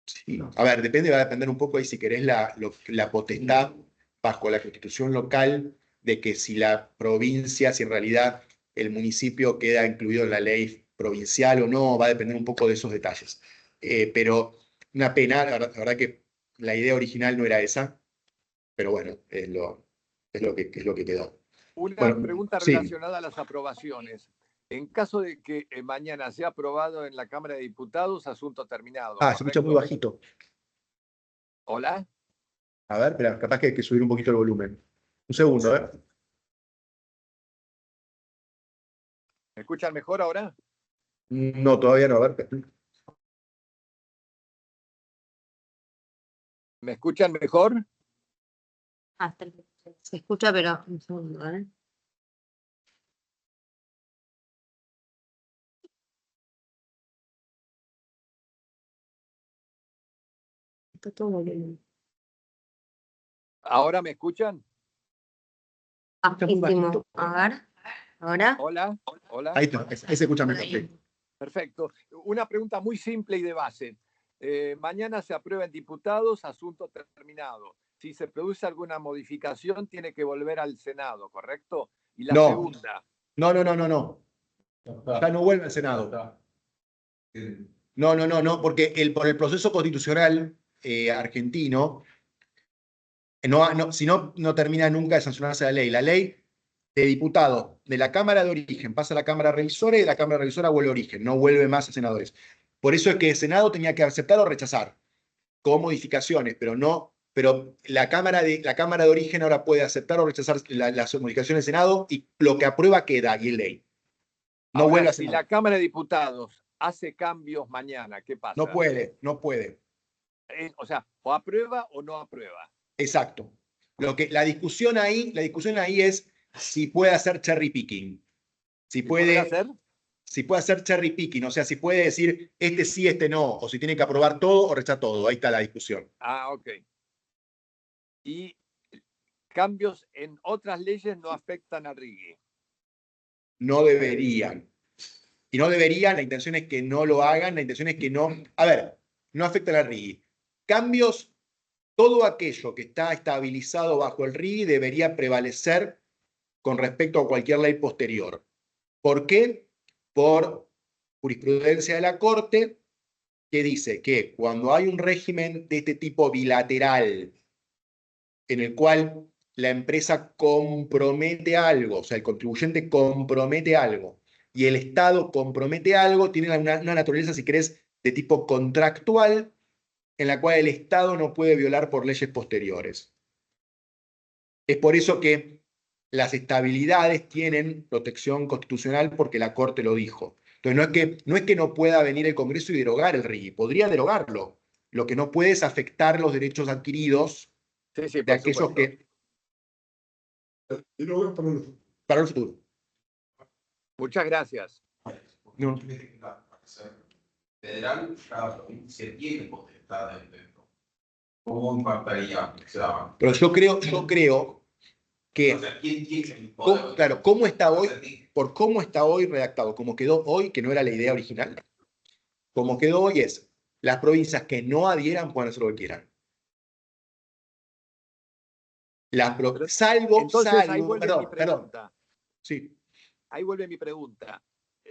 Sí. A ver, va a depender un poco ahí, si querés, la potestad bajo la constitución local de que si la provincia, si en realidad el municipio queda incluido en la ley provincial o no, va a depender un poco de esos detalles. Pero una pena, la verdad que la idea original no era esa, pero bueno, es lo que quedó.
Una
Bueno,
pregunta
sí.
relacionada a las aprobaciones. En caso de que mañana sea aprobado en la Cámara de Diputados, asunto terminado.
Se escucha muy bajito.
¿Hola?
A ver, espera, capaz que hay que subir un poquito el volumen. Un segundo, ¿eh?
¿Me escuchan mejor ahora?
No, todavía no, a ver.
¿Me escuchan mejor?
Se escucha, pero un segundo, ¿eh? Está todo bien.
¿Ahora me escuchan?
Bajísimo. A ver, ahora.
Hola, hola.
Ahí está, ahí se escucha mejor. Sí.
Perfecto. Una pregunta muy simple y de base. Mañana se aprueba en diputados, asunto terminado. Si se produce alguna modificación, tiene que volver al Senado, ¿correcto? Y la segunda.
No. Ya no vuelve al Senado. No, porque por el proceso constitucional argentino, si no termina nunca de sancionarse la ley. La ley de diputados de la Cámara de Origen pasa a la Cámara Revisora y de la Cámara Revisora vuelve a Origen, no vuelve más a senadores. Por eso es que el Senado tenía que aceptar o rechazar con modificaciones, pero la Cámara de Origen ahora puede aceptar o rechazar las modificaciones del Senado y lo que aprueba queda y es ley. No
Ahora,
vuelve a
si
Senado.
la Cámara de Diputados hace cambios mañana, ¿qué pasa?
No puede.
O sea, o aprueba o no aprueba.
Exacto. La discusión ahí es si puede hacer cherry picking. Si puede hacer cherry picking, o sea, si puede decir este sí, este no, o si tiene que aprobar todo o rechazar todo. Ahí está la discusión.
Ok. Y cambios en otras leyes no afectan a RIGI.
No deberían. Y no deberían, la intención es que no lo hagan, la intención es que no... A ver, no afecta a la RIGI. Cambios, todo aquello que está estabilizado bajo el RIGI debería prevalecer con respecto a cualquier ley posterior. ¿Por qué? Por jurisprudencia de la Corte, que dice que cuando hay un régimen de este tipo bilateral, en el cual la empresa compromete algo, o sea, el contribuyente compromete algo, y el Estado compromete algo, tiene una naturaleza, si querés, de tipo contractual, en la cual el Estado no puede violar por leyes posteriores. Es por eso que las estabilidades tienen protección constitucional porque la Corte lo dijo. Entonces, no es que no pueda venir el Congreso y derogar el RIGI, podría derogarlo. Lo que no puede es afectar los derechos adquiridos de aquellos que... Para el futuro.
Muchas gracias.
No.
Federal, cada provincia tiene potestad dentro. ¿Cómo impactaría?
Pero yo creo que,
o sea, ¿quién tiene el poder?
claro, por cómo está hoy redactado, como quedó hoy, que no era la idea original, como quedó hoy es, las provincias que no adhieran pueden hacer lo que quieran. Salvo,
ahí vuelve mi pregunta.
Sí.
Ahí vuelve mi pregunta.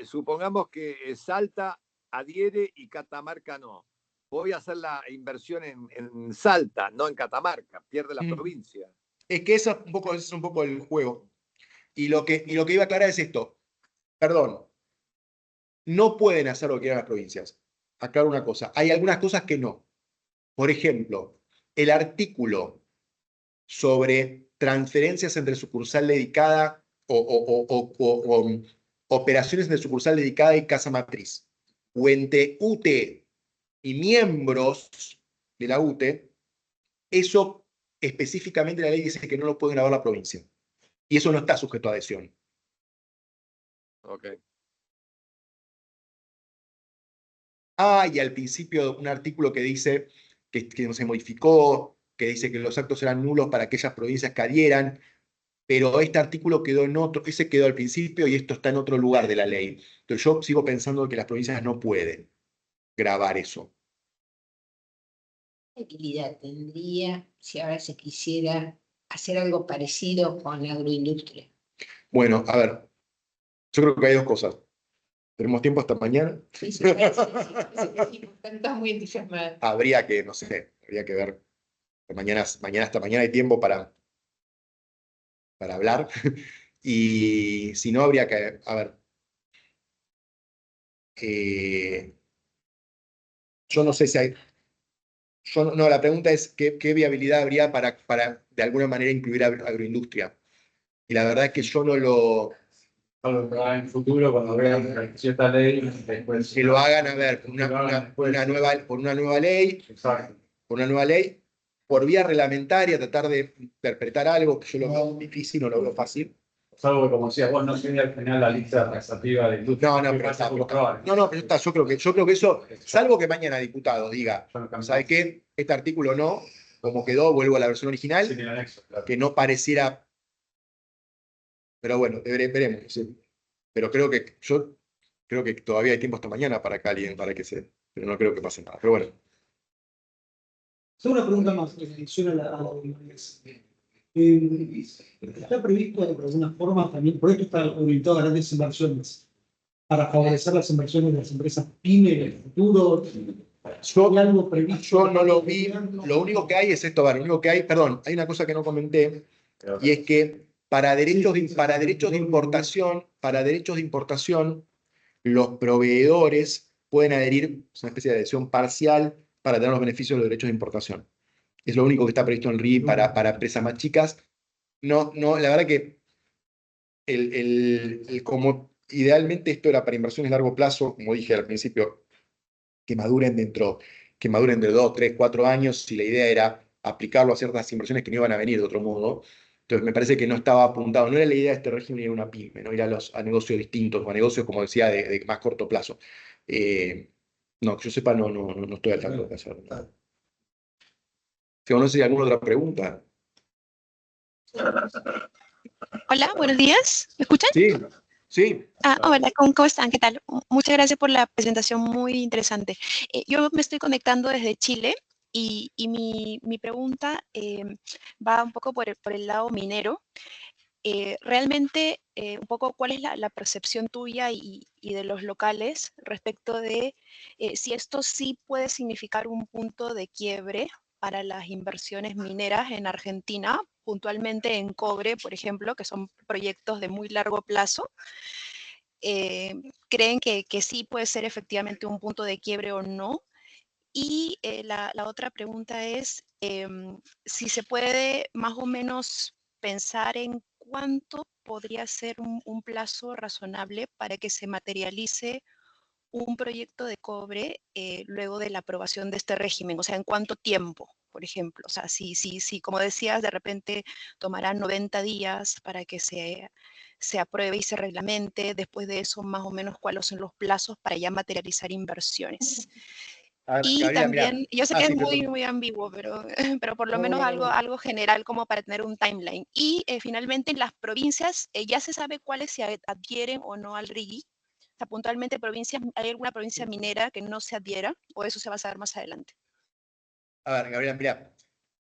Supongamos que Salta adhiere y Catamarca no. Voy a hacer la inversión en Salta, no en Catamarca. Pierde la provincia.
Es que ese es un poco el juego. Y lo que iba a aclarar es esto. Perdón. No pueden hacer lo que quieran las provincias. aclaro una cosa. Hay algunas cosas que no. Por ejemplo, el artículo sobre transferencias entre sucursal dedicada o operaciones entre sucursal dedicada y casa matriz, o entre UTE y miembros de la UTE, eso específicamente la ley dice que no lo puede grabar la provincia. Y eso no está sujeto a adhesión.
Ok.
Y al principio un artículo que dice que no se modificó, que dice que los actos eran nulos para aquellas provincias que adhieran, pero este artículo quedó en otro, ese quedó al principio y esto está en otro lugar de la ley. Entonces yo sigo pensando que las provincias no pueden grabar eso.
¿Qué utilidad tendría si ahora se quisiera hacer algo parecido con la agroindustria?
Bueno, a ver, yo creo que hay dos cosas. ¿Tenemos tiempo hasta mañana?
Sí, estás muy entusiasmada.
Habría que, no sé, habría que ver. Mañana hasta mañana hay tiempo para hablar. Y si no, habría que, a ver, yo no sé si hay, no, la pregunta es ¿qué viabilidad habría para de alguna manera incluir agroindustria? Y la verdad es que yo no lo...
En el futuro, cuando vean cierta ley, después...
Que lo hagan, a ver, por una nueva ley,
Exacto.
por una nueva ley, por vía reglamentaria, tratar de interpretar algo que yo lo veo difícil, no lo veo fácil.
Salvo que, como decías vos, no sería al final la lista taxativa de industria.
No, pero está, yo creo que eso, salvo que mañana diputado diga, ¿sabe qué? Este artículo no, como quedó, vuelvo a la versión original,
Sí, en el anexo, claro.
que no pareciera, pero bueno, veremos, sí. Pero yo creo que todavía hay tiempo hasta mañana para que alguien, pero no creo que pase nada, pero bueno.
Tengo una pregunta más en relación a la biodiversidad. ¿Está previsto de alguna forma también, por esto está orientado a grandes inversiones, para favorecer las inversiones de las empresas PYME en el futuro? ¿Hay algo previsto?
Yo no lo vi, lo único que hay es esto, lo único que hay, perdón, hay una cosa que no comenté, y es que para derechos de importación, los proveedores pueden adherir, es una especie de adhesión parcial para tener los beneficios de los derechos de importación. Es lo único que está previsto en el RI para empresas más chicas. No, la verdad que como idealmente esto era para inversiones a largo plazo, como dije al principio, que maduren de 2, 3, 4 años, y la idea era aplicarlo a ciertas inversiones que no iban a venir de otro modo. Entonces me parece que no estaba apuntado, no era la idea de este régimen ir a una pyme, no ir a negocios distintos, o a negocios, como decía, de más corto plazo. No, que yo sepa, no estoy al tanto de hacerlo. Si no sé si hay alguna otra pregunta.
Hola, buenos días. ¿Me escuchan?
Sí, sí.
Hola, ¿cómo están? ¿Qué tal? Muchas gracias por la presentación, muy interesante. Yo me estoy conectando desde Chile y mi pregunta va un poco por el lado minero. Realmente, un poco, ¿cuál es la percepción tuya y de los locales respecto de si esto sí puede significar un punto de quiebre para las inversiones mineras en Argentina, puntualmente en cobre, por ejemplo, que son proyectos de muy largo plazo? ¿Creen que sí puede ser efectivamente un punto de quiebre o no? Y la otra pregunta es si se puede más o menos pensar en cuánto podría ser un plazo razonable para que se materialice un proyecto de cobre luego de la aprobación de este régimen, o sea, ¿en cuánto tiempo, por ejemplo? O sea, si, como decías, de repente tomará 90 días para que se apruebe y se reglamente, después de eso, más o menos, ¿cuáles son los plazos para ya materializar inversiones? Y
Gabriela,
también,
mirá.
yo sé que es
Sí,
muy,
perdón.
muy ambiguo, pero por lo
No,
menos
no, no.
algo general como para tener un timeline. Y finalmente en las provincias ya se sabe cuáles se adhieren o no al RIGI. O sea, puntualmente provincias, ¿hay alguna provincia minera que no se adhiera o eso se va a saber más adelante?
A ver, Gabriela, mirá,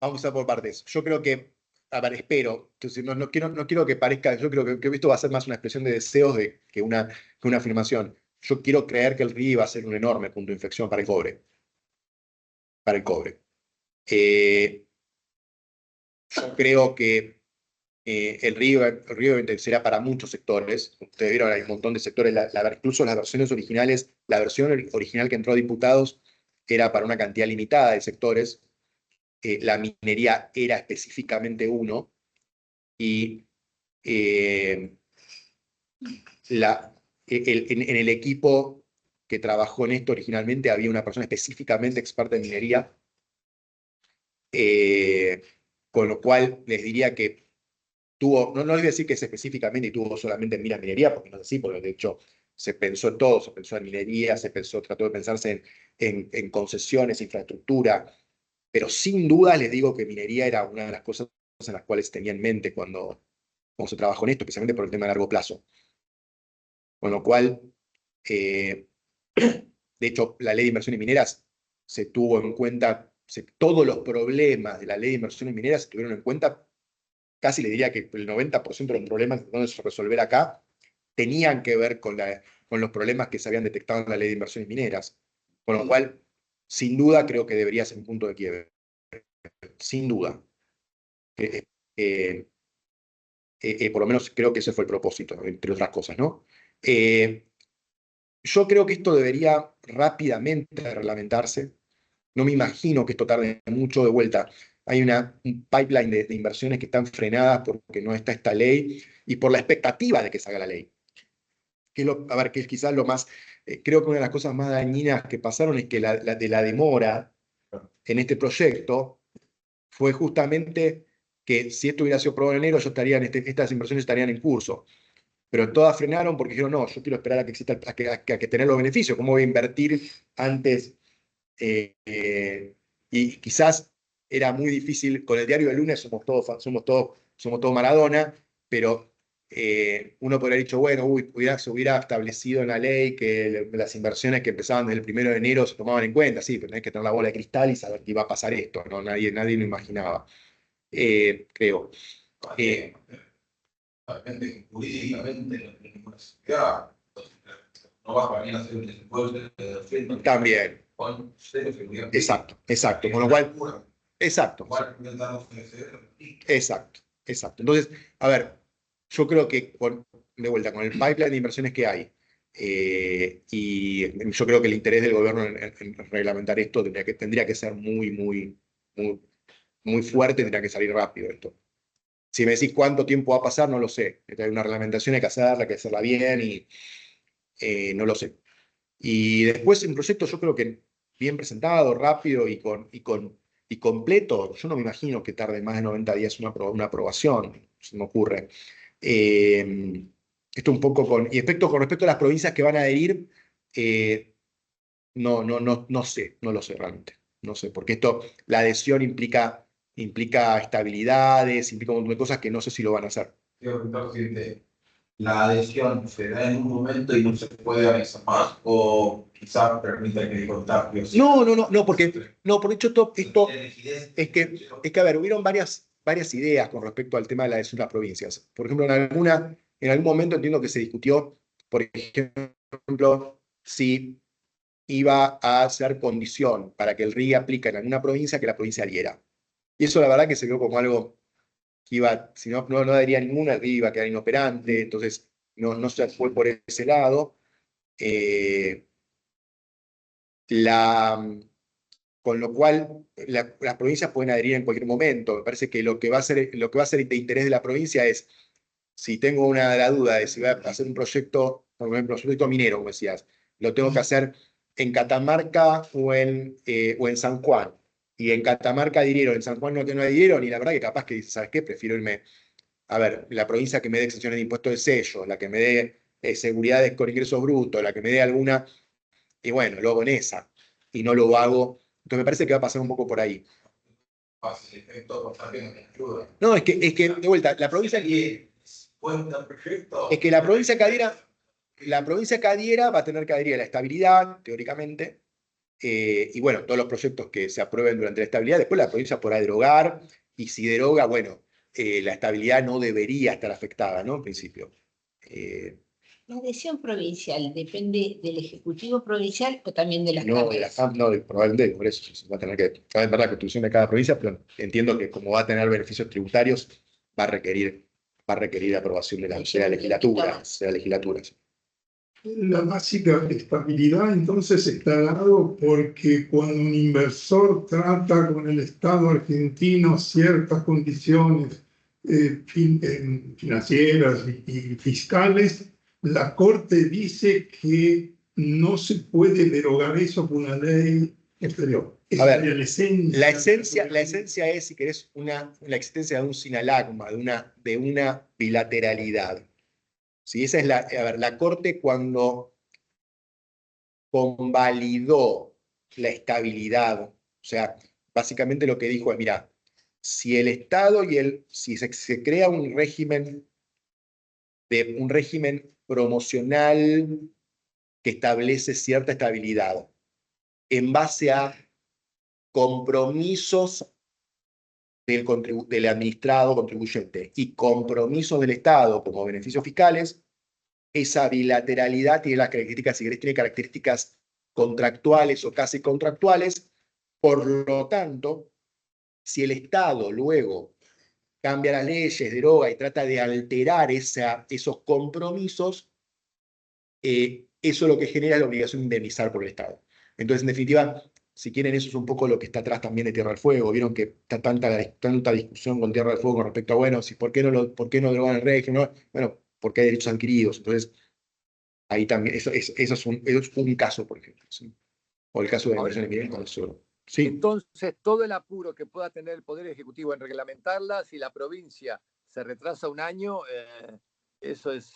vamos a por partes. Yo creo que, a ver, espero, entonces, no quiero que parezca, yo creo que esto va a ser más una expresión de deseos que una afirmación. Yo quiero creer que el RIGI va a ser un enorme punto de inflexión para el cobre. Para el cobre. Yo creo que el río será para muchos sectores. Ustedes vieron, hay un montón de sectores, incluso las versiones originales, la versión original que entró a diputados era para una cantidad limitada de sectores. La minería era específicamente uno, y en el equipo que trabajó en esto originalmente había una persona específicamente experta en minería, con lo cual les diría que tuvo, no les voy a decir que es específicamente y tuvo solamente en mira minería, porque no es así, porque de hecho se pensó en todo, se pensó en minería, trató de pensarse en concesiones, infraestructura, pero sin duda les digo que minería era una de las cosas en las cuales tenía en mente cuando se trabajó en esto, especialmente por el tema de largo plazo. Con lo cual, de hecho, la ley de inversiones mineras se tuvo en cuenta, todos los problemas de la ley de inversiones mineras se tuvieron en cuenta. Casi le diría que el 90% de los problemas que vamos a resolver acá tenían que ver con los problemas que se habían detectado en la ley de inversiones mineras. Con lo cual, sin duda, creo que debería ser un punto de quiebre. Sin duda. Por lo menos creo que ese fue el propósito, entre otras cosas, ¿no? Yo creo que esto debería rápidamente reglamentarse. No me imagino que esto tarde mucho. De vuelta. Hay un pipeline de inversiones que están frenadas porque no está esta ley y por la expectativa de que salga la ley. Que es quizás lo más, creo que una de las cosas más dañinas que pasaron es que la demora en este proyecto fue justamente que si esto hubiera sido aprobado en enero, estas inversiones estarían en curso. Pero todas frenaron porque dijeron, no, yo quiero esperar a que exista, a que tener los beneficios. ¿Cómo voy a invertir antes? Y quizás era muy difícil, con el diario del lunes somos todos Maradona, pero uno podría haber dicho, bueno, se hubiera establecido en la ley que las inversiones que empezaban desde el 1 de enero se tomaban en cuenta, sí, pero tenés que tener la bola de cristal y saber que iba a pasar esto, ¿no? Nadie lo imaginaba, creo.
Jurídicamente no tiene ninguna necesidad. No vas a venir a hacer un desembolso de 200.
También.
Con cero seguridad.
Exacto. Con lo cual, exacto. Exacto. Entonces, a ver, yo creo que de vuelta, con el pipeline de inversiones que hay, y yo creo que el interés del gobierno en reglamentar esto tendría que ser muy fuerte, tendría que salir rápido esto. Si me decís cuánto tiempo va a pasar, no lo sé. Hay una reglamentación, hay que hacerla bien y no lo sé. Y después un proyecto yo creo que bien presentado, rápido y completo, yo no me imagino que tarde más de 90 días una aprobación, se me ocurre. Esto un poco con respecto a las provincias que van a adherir, no lo sé realmente. No sé, porque la adhesión implica estabilidades, implica un montón de cosas que no sé si lo van a hacer.
La adhesión se da en un momento y no se puede avanzar más, o quizás permita que contagios.
No, porque hecho esto es que, a ver, hubieron varias ideas con respecto al tema de la adhesión de las provincias. Por ejemplo, en algún momento entiendo que se discutió, por ejemplo, si iba a ser condición para que el RIE aplique en alguna provincia que la provincia adhiera. Y eso la verdad que se vio como algo que si no adhería ninguna, el RIE iba a quedar inoperante, entonces no se fue por ese lado. Con lo cual, las provincias pueden adherir en cualquier momento. Me parece que lo que va a ser de interés de la provincia es, si tengo la duda de si voy a hacer un proyecto, por ejemplo, un proyecto minero, como decías, lo tengo que hacer en Catamarca o en San Juan. Y en Catamarca adhirieron, en San Juan no adhirieron, y la verdad que capaz que dices, ¿sabes qué? Prefiero irme, a ver, la provincia que me dé exenciones de impuestos de sello, la que me dé seguridades con ingresos brutos, la que me dé alguna, y bueno, lo hago en esa, y no lo hago. Entonces me parece que va a pasar un poco por ahí. No, es que de vuelta, la provincia que... Es que la provincia que adhiera va a tener que adherir a la estabilidad, teóricamente, y bueno, todos los proyectos que se aprueben durante la estabilidad, después la provincia podrá derogar, y si deroga, bueno, la estabilidad no debería estar afectada, ¿no? En principio.
¿La adhesión provincial depende del Ejecutivo Provincial o también de las
No,
cámaras?
Probablemente por eso se va a tener que... Es verdad, la constitución de cada provincia, pero entiendo que como va a tener beneficios tributarios, va a requerir va a requerir aprobación de la legislatura. De la legislatura.
La básica estabilidad entonces está dado porque cuando un inversor trata con el Estado argentino ciertas condiciones financieras y fiscales, la Corte dice que no se puede derogar eso por una ley exterior.
A ver, la esencia es, si querés, la existencia de un sinalagma, de una bilateralidad. ¿Sí? Esa es la Corte si convalidó la estabilidad, o sea, básicamente lo que dijo es, mira, si el Estado si se crea un régimen promocional que establece cierta estabilidad en base a compromisos del administrado contribuyente y compromisos del Estado como beneficios fiscales, esa bilateralidad tiene las características, si querés, tiene características contractuales o casi contractuales. Por lo tanto, si el Estado luego cambia las leyes, deroga y trata de alterar esos compromisos, eso lo que genera es la obligación de indemnizar por el Estado. Entonces, en definitiva, si quieren, eso es un poco lo que está atrás también de Tierra del Fuego. Vieron que está tanta discusión con Tierra del Fuego con respecto a, bueno, si ¿por qué no derogan el régimen? Bueno, porque hay derechos adquiridos. Entonces, ahí también, eso es un caso, por ejemplo. ¿Sí? O el caso de la inversión en Miguel con el suelo. Sí.
Entonces, todo el apuro que pueda tener el Poder Ejecutivo en reglamentarla, si la provincia se retrasa un año, eso es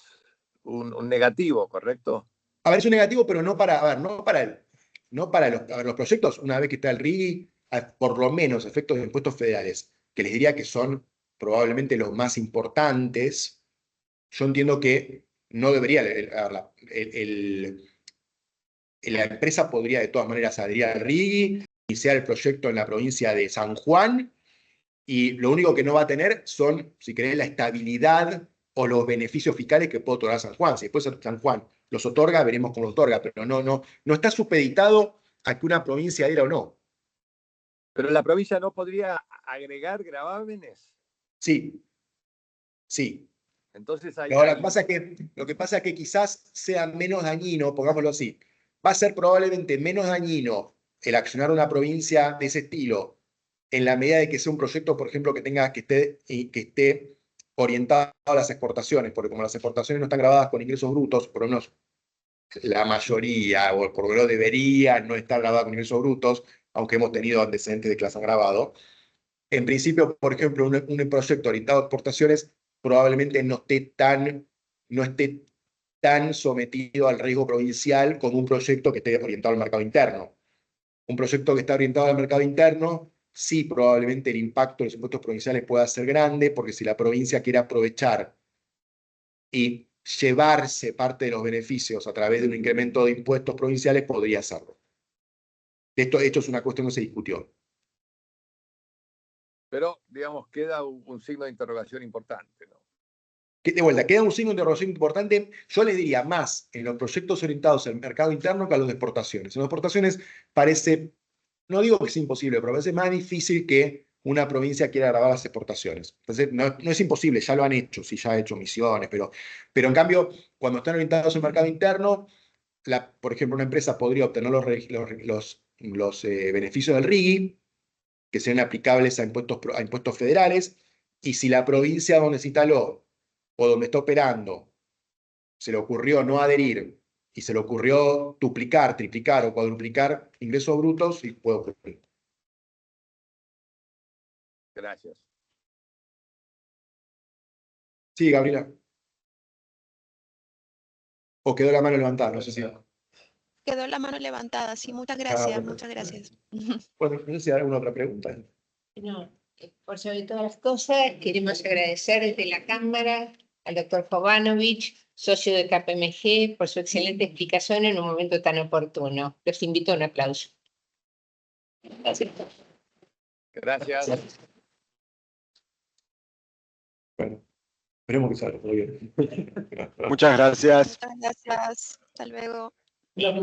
un negativo, ¿correcto?
A ver, es un negativo, pero no para los proyectos, una vez que está el RIGI, por lo menos efectos de impuestos federales, que les diría que son probablemente los más importantes. Yo entiendo que no debería, la empresa podría de todas maneras adherir al RIGI, iniciar el proyecto en la provincia de San Juan, y lo único que no va a tener son, si querés, la estabilidad o los beneficios fiscales que puede otorgar San Juan. Si después San Juan los otorga, veremos cómo los otorga, pero no está supeditado a que una provincia adhiera o no.
¿Pero la provincia no podría agregar gravámenes?
Sí.
Entonces
Lo que pasa es que quizás sea menos dañino, pongámoslo así. Va a ser probablemente menos dañino el accionar una provincia de ese estilo en la medida de que sea un proyecto, por ejemplo, que esté orientado a las exportaciones, porque como las exportaciones no están grabadas con ingresos brutos, por lo menos la mayoría, o por lo menos debería no estar grabada con ingresos brutos, aunque hemos tenido antecedentes de que las han grabado. En principio, por ejemplo, un proyecto orientado a exportaciones probablemente no esté tan sometido al riesgo provincial como un proyecto que esté orientado al mercado interno. Un proyecto que está orientado al mercado interno, sí, probablemente el impacto de los impuestos provinciales pueda ser grande, porque si la provincia quiere aprovechar y llevarse parte de los beneficios a través de un incremento de impuestos provinciales, podría hacerlo. Esto es una cuestión que se discutió.
Pero, digamos, queda un signo de interrogación importante, ¿no?
De vuelta, queda un signo de interrogación importante. Yo les diría más en los proyectos orientados al mercado interno que a los de exportaciones. En las exportaciones parece, no digo que sea imposible, pero parece más difícil que una provincia quiera grabar las exportaciones. Entonces, no es imposible, ya lo han hecho, sí, ya ha hecho Misiones, pero en cambio, cuando están orientados al mercado interno, por ejemplo, una empresa podría obtener los beneficios del RIGI, que sean aplicables a impuestos federales, y si la provincia donde se instaló o donde está operando se le ocurrió no adherir y se le ocurrió duplicar, triplicar o cuadruplicar ingresos brutos, y puede ocurrir.
Gracias.
Sí, Gabriela. ¿O quedó la mano levantada? No sé si...
Quedó la mano levantada, sí, muchas gracias, muchas gracias.
Bueno, no sé si hay alguna otra pregunta.
No, por sobre todas las cosas, queremos agradecer desde la Cámara al doctor Jovanovic, socio de KPMG, por su excelente explicación en un momento tan oportuno. Los invito a un aplauso. Gracias.
Gracias.
Bueno, esperemos que salga todo bien.
Muchas gracias.
Muchas gracias. Hasta luego.